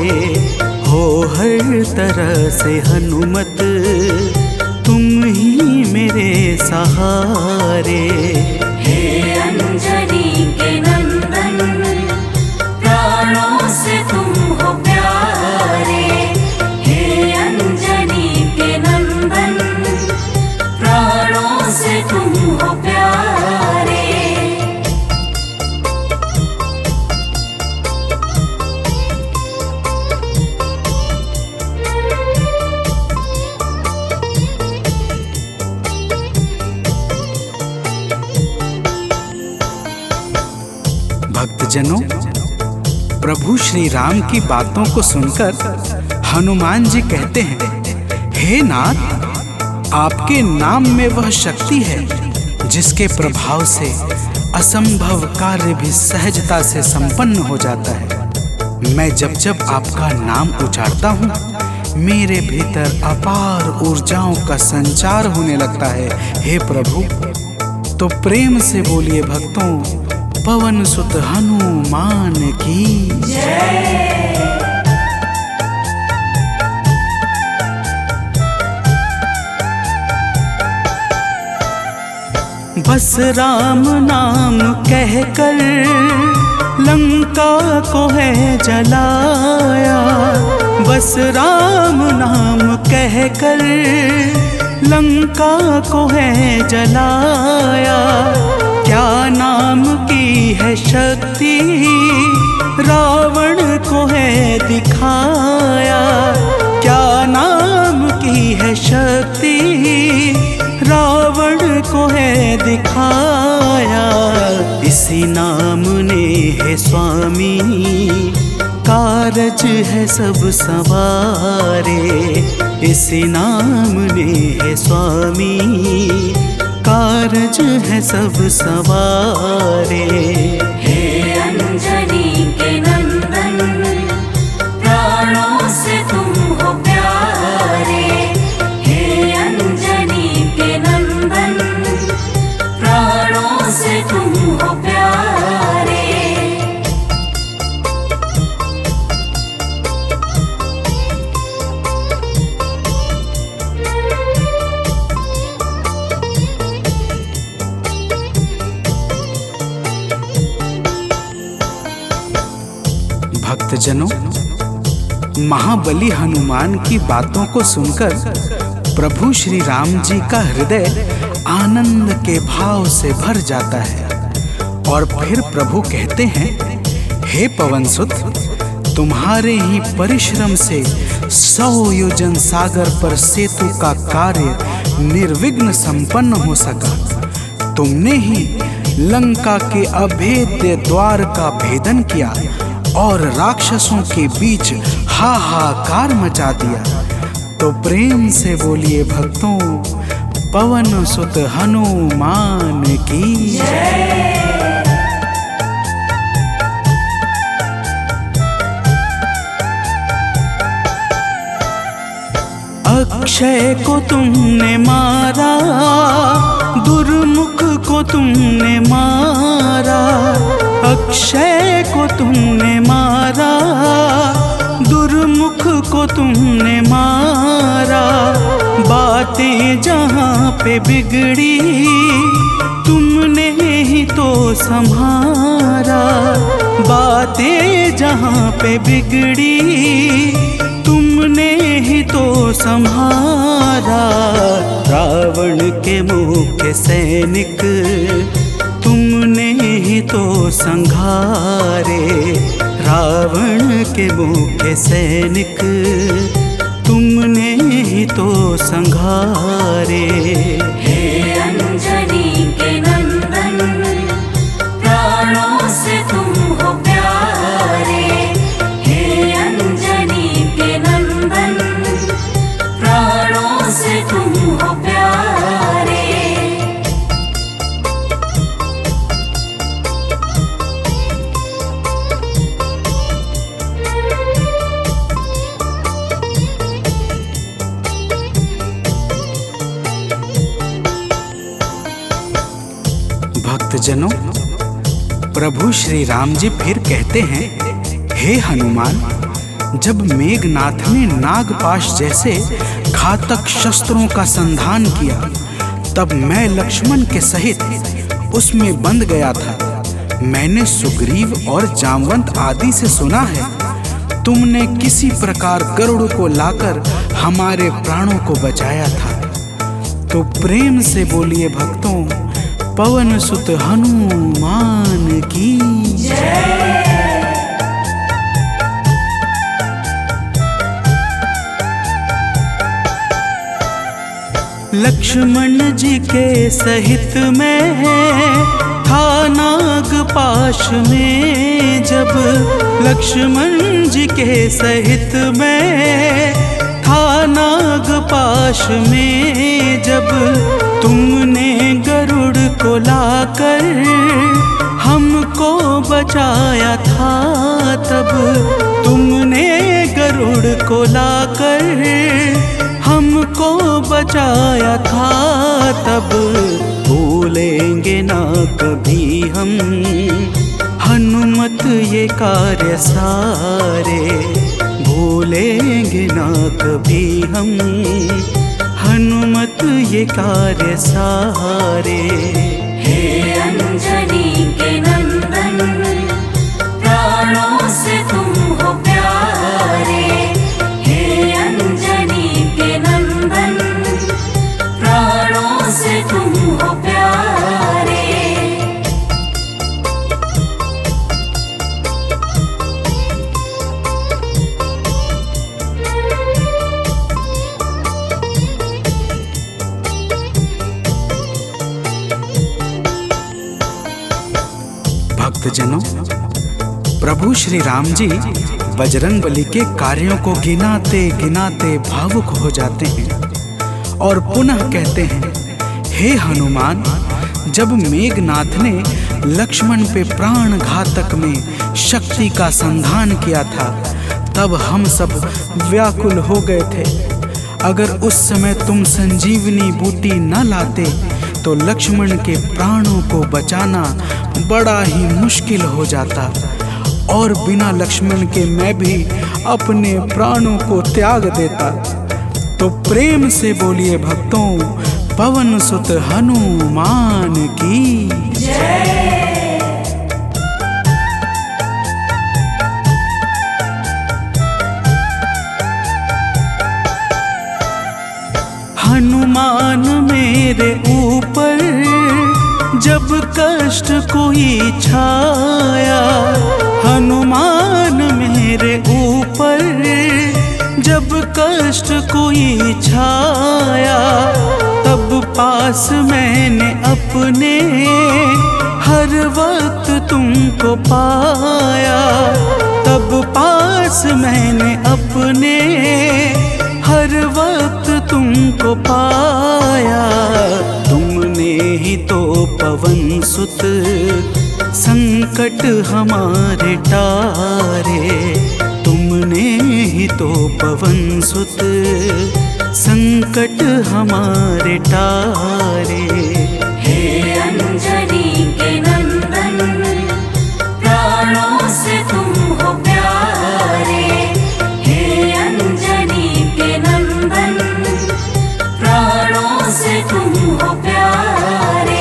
हो हर तरह से हनुमत तुम ही मेरे सहारे। हे अंजनी के नंदन, प्राणों से तुम हो प्यारे। हे अंजनी के नंदन, प्राणों से तुम हो प्यारे। भक्तजनों, प्रभु श्री राम की बातों को सुनकर हनुमान जी कहते हैं, हे नाथ, आपके नाम में वह शक्ति है जिसके प्रभाव से असंभव कार्य भी सहजता से संपन्न हो जाता है। मैं जब जब आपका नाम उच्चारता हूँ, मेरे भीतर अपार ऊर्जाओं का संचार होने लगता है। हे प्रभु, तो प्रेम से बोलिए भक्तों, पवन सुत हनुमान की जय। बस राम नाम कहकर लंका को है जलाया, बस राम नाम कहकर लंका को है जलाया। क्या नाम की है शक्ति रावण को है दिखाया, क्या नाम की है शक्ति रावण को है दिखाया। इसी नाम ने है स्वामी कारज है सब सवारे, इसी नाम ने है स्वामी कारज है सब सवारे। हे अंजनी के नंदन, प्राणों से तुम हो प्यारे। हे अंजनी के नंदन, प्राणों से तुम हो प्यारे। भक्तजनों, महाबली हनुमान की बातों को सुनकर प्रभु श्री राम जी का हृदय आनंद के भाव से भर जाता है और फिर प्रभु कहते हैं, हे पवनसुत, तुम्हारे ही परिश्रम से 100 योजन सागर पर सेतु का कार्य निर्विघ्न संपन्न हो सका। तुमने ही लंका के अभेद्य द्वार का भेदन किया और राक्षसों के बीच हाहाकार मचा दिया। तो प्रेम से बोलिए भक्तों, पवन सुत हनुमान की जय। अक्षय को तुमने मारा, दुर्मुख को तुमने मारा, अक्षय को तुमने मारा, दुर्मुख को तुमने मारा। बातें जहाँ पे बिगड़ी तुमने ही तो संभारा, बातें जहाँ पे बिगड़ी तुमने ही तो संहारा। रावण के मुख्य सैनिक तुमने ही तो संघारे, रावण के मुख्य सैनिक तुमने ही तो संघारे। हे अंजनी के नंदन, प्राणों से तुम हो प्यारे। हे अंजनी के नंदन, प्राणों से तुम हो प्यारे। भक्तजनों, प्रभु श्री राम जी फिर कहते हैं, हे हनुमान, जब मेघनाथ ने नागपाश जैसे घातक शस्त्रों का संधान किया, तब मैं लक्ष्मण के सहित उसमें बंध गया था। मैंने सुग्रीव और जामवंत आदि से सुना है, तुमने किसी प्रकार गरुड़ को लाकर हमारे प्राणों को बचाया था। तो प्रेम से बोलिए भक्तों, पवन सुत हनुमान की जय। लक्ष्मण जी के सहित में था नागपाश में, जब लक्ष्मण जी के सहित में था नागपाश में, जब तुमने गरुड़ को लाकर हमको बचाया था, तब तुमने गरुड़ को लाकर हमको बचाया था, तब भूलेंगे ना कभी हम हनुमत ये कार्य सारे, भूलेंगे ना कभी हम हनुमत ये कार्य सारे। हे अंजनी के नंदन, प्राणों से तुम हो प्यारे। हे अंजनी के नंदन, प्राणों से तुम हो प्यारे। भक्तजनों, प्रभु श्री राम जी बजरंगबली के कार्यों को गिनाते गिनाते भावुक हो जाते हैं और पुनः कहते हैं, हे हनुमान, जब मेघनाथ ने लक्ष्मण पे प्राण घातक में शक्ति का संधान किया था, तब हम सब व्याकुल हो गए थे। अगर उस समय तुम संजीवनी बूटी न लाते तो लक्ष्मण के प्राणों को बचाना बड़ा ही मुश्किल हो जाता, और बिना लक्ष्मण के मैं भी अपने प्राणों को त्याग देता। तो प्रेम से बोलिए भक्तों, पवन सुत हनुमान की जय। हनुमान मेरे ऊपर जब कष्ट कोई छाया, हनुमान मेरे ऊपर जब कष्ट कोई छाया, तब पास मैंने अपने हर वक्त तुमको पाया, तब पास मैंने अपने हर वक्त तुमको पाया। तुमने ही तो पवन सुत संकट हमारे टारे, तुमने ही तो पवन सुत संकट हमारे टारे। हे अंजनी के नंदन, प्राणों से तुम हो प्यारे। हे अंजनी के नंदन, प्राणों से तुम हो प्यारे।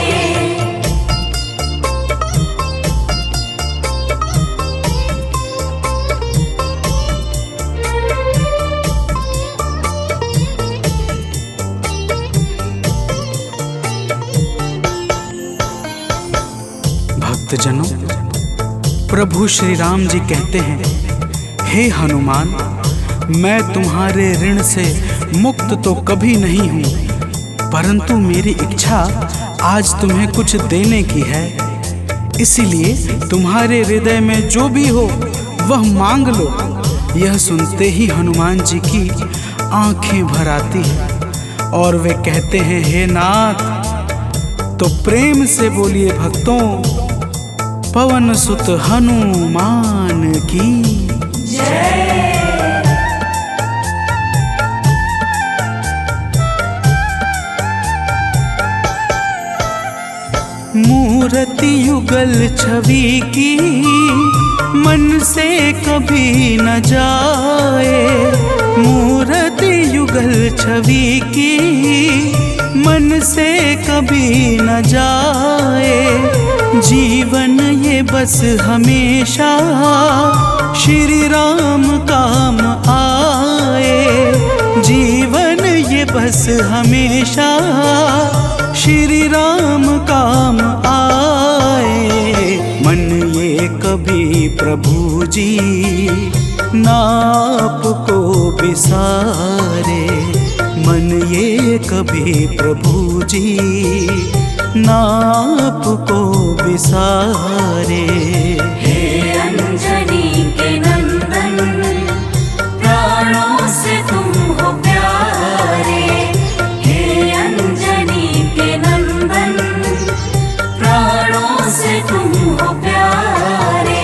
भक्तजनों, प्रभु श्री राम जी कहते हैं, हे हनुमान, मैं तुम्हारे ऋण से मुक्त तो कभी नहीं हूँ, परंतु मेरी इच्छा आज तुम्हें कुछ देने की है। इसीलिए तुम्हारे हृदय में जो भी हो वह मांग लो। यह सुनते ही हनुमान जी की आंखें भर आती हैं और वे कहते हैं, हे नाथ। तो प्रेम से बोलिए भक्तों, पवन सुत हनुमान की जय। मूरत मूर्ति युगल छवि की मन से कभी न जाए। मूर्ति युगल छवि की मन से कभी न जाए। जीवन ये बस हमेशा श्री राम काम आए। जीवन ये बस हमेशा श्री राम काम आए। मन ये कभी प्रभु जी नाप को बिसारे। मन ये कभी प्रभु जी नाप को बिसारे। हे अंजनी के नंदन, प्राणों से तुम हो प्यारे। हे अंजनी के नंदन, प्राणों से तुम हो प्यारे।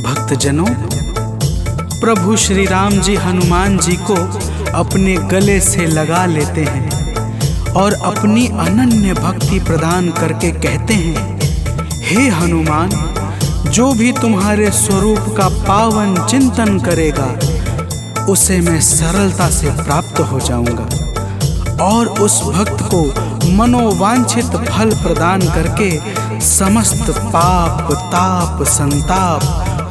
भक्तजनों, प्रभु श्री राम जी हनुमान जी को अपने गले से लगा लेते हैं और अपनी अनन्य भक्ति प्रदान करके कहते हैं, हे हनुमान, जो भी तुम्हारे स्वरूप का पावन चिंतन करेगा उसे मैं सरलता से प्राप्त हो जाऊंगा और उस भक्त को मनोवांछित फल प्रदान करके समस्त पाप, ताप, संताप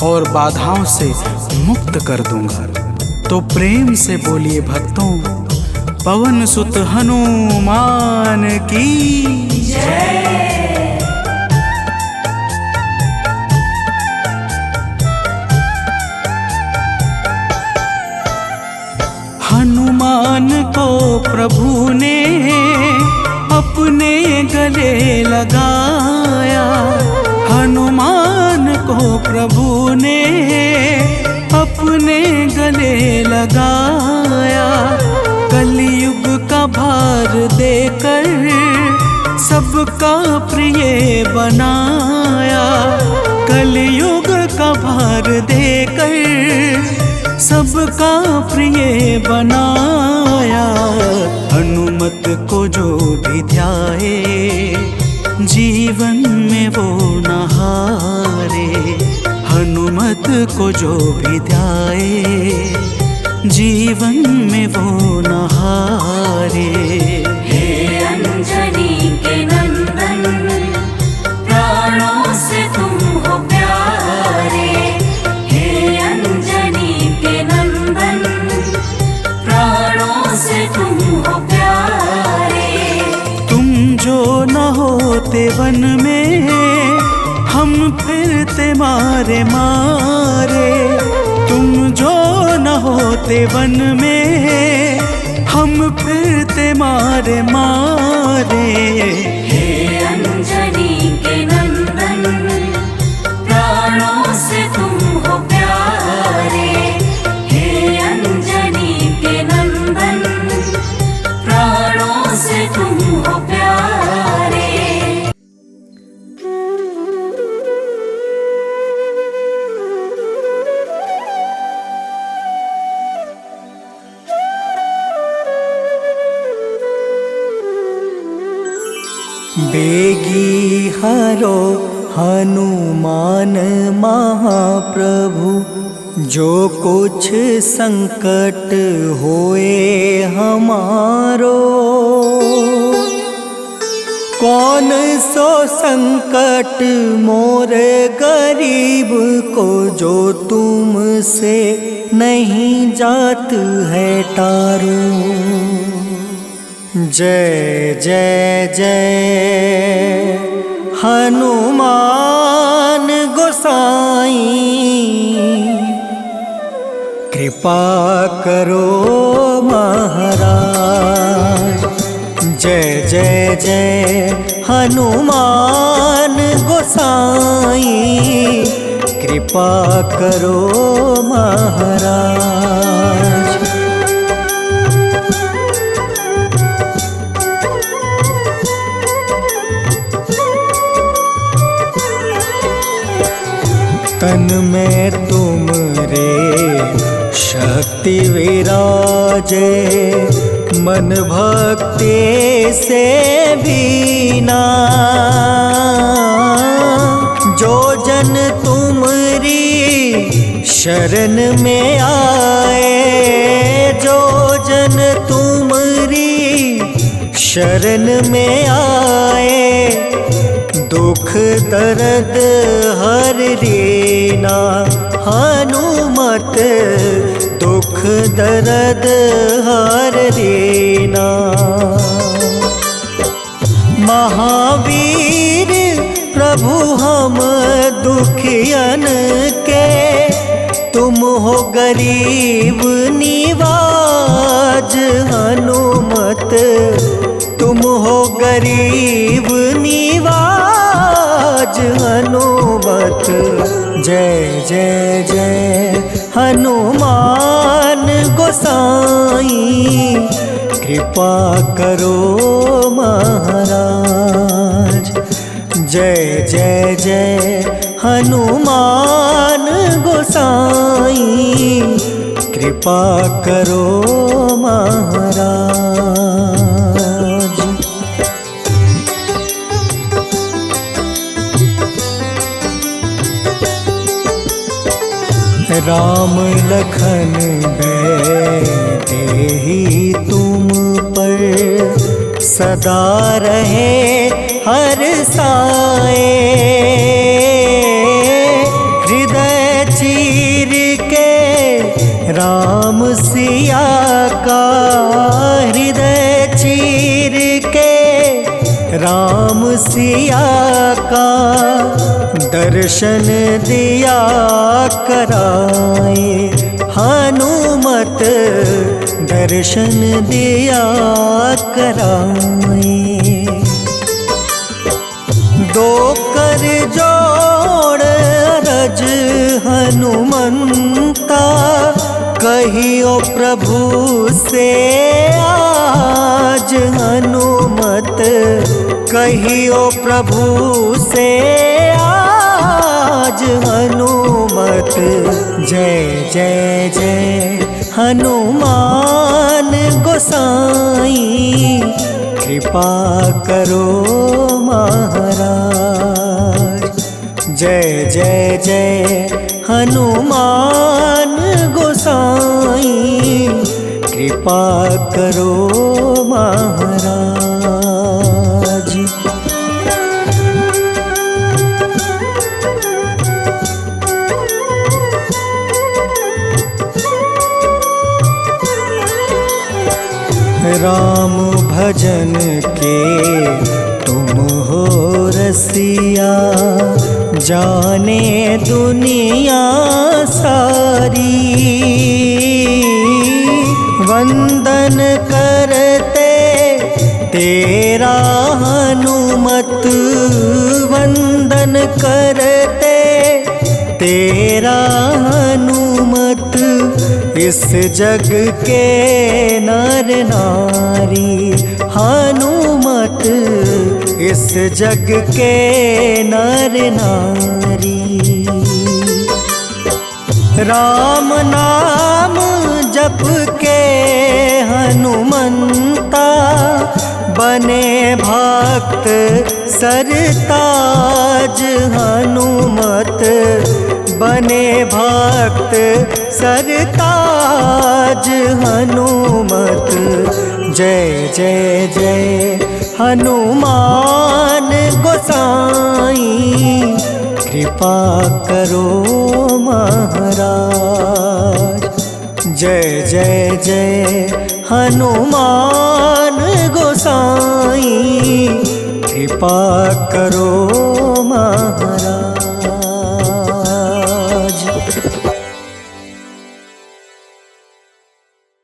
और बाधाओं से मुक्त कर दूंगा। तो प्रेम से बोलिए भक्तों, पवन सुत हनुमान की जय। हनुमान को प्रभु ने अपने गले लगाया। हनुमान को प्रभु ने अपने गले लगाया। कलयुग का भार देकर सबका प्रिय बनाया। कलयुग का भार देकर सबका प्रिय बनाया। हनुमत को जो भी ध्याए जीवन में वो न हारे। हनुमत को जो भी ध्याए जीवन में वो न हारे। हे अंजनी के नंदन, प्राणों से तुम हो प्यारे। हे अंजनी के नंदन, प्राणों से तुम हो प्यारे। तुम जो न होते वन में हम फिरते मारे मारे। तुम जो न होते वन में हम फिरते मारे मारे। हे अंजनी के नंदन, प्राणों से तुम हो प्यारे। हे अंजनी के नंदन, प्राणों से तुम हो प्यारे। बेगी हरो हनुमान महाप्रभु, जो कुछ संकट होए हमारो। कौन सो संकट मोर गरीब को, जो तुमसे नहीं जात है टारो। जय जय जय हनुमान गोसाई, कृपा करो महाराज। जय जय जय हनुमान गोसाई, कृपा करो महाराज। तन में तुम रे शक्ति विराजे, मन भक्ति से बीना। जो जन तुमरी शरण में आए, जो जन तुमरी शरण में आए, दुख दर्द हर लेना। हनुमत दुख दर्द हर लेना। महावीर प्रभु हम दुखियन के, तुम हो गरीब निवाज। हनुमत तुम हो गरीब निवाज। हनुमत जय जय जय हनुमान गोसाई, कृपा करो महाराज। जय जय जय हनुमान गोसाई, कृपा करो महाराज। राम लखन देहि तुम पर, सदा रहे हर साए। हृदय चीर के राम सिया का, हृदय चीर के राम सिया का, दर्शन दिया कराए। हनुमत दर्शन दिया कराए। दो कर जोड़ अरज हनुमंता, कहियो प्रभु से आज। हनुमत कहियो प्रभु से आज। हनुमत जय जय जय हनुमान गोसाई, कृपा करो महाराज। जय जय जय हनुमान गोसाई, कृपा करो महाराज। राम भजन के तुम हो रसिया, जाने दुनिया सारी। वंदन करते तेरा हनुमत, वंदन करते तेरा हनुमत। इस जग के नर नारी, हनुमत इस जग के नर नारी। राम नाम जप के हनुमंता, बने भक्त सरताज। हनुमत बने भक्त सरताज। हनुमत जय जय जय हनुमान गोसाई, कृपा करो महाराज। जय जय जय हनुमान गोसाई, कृपा करो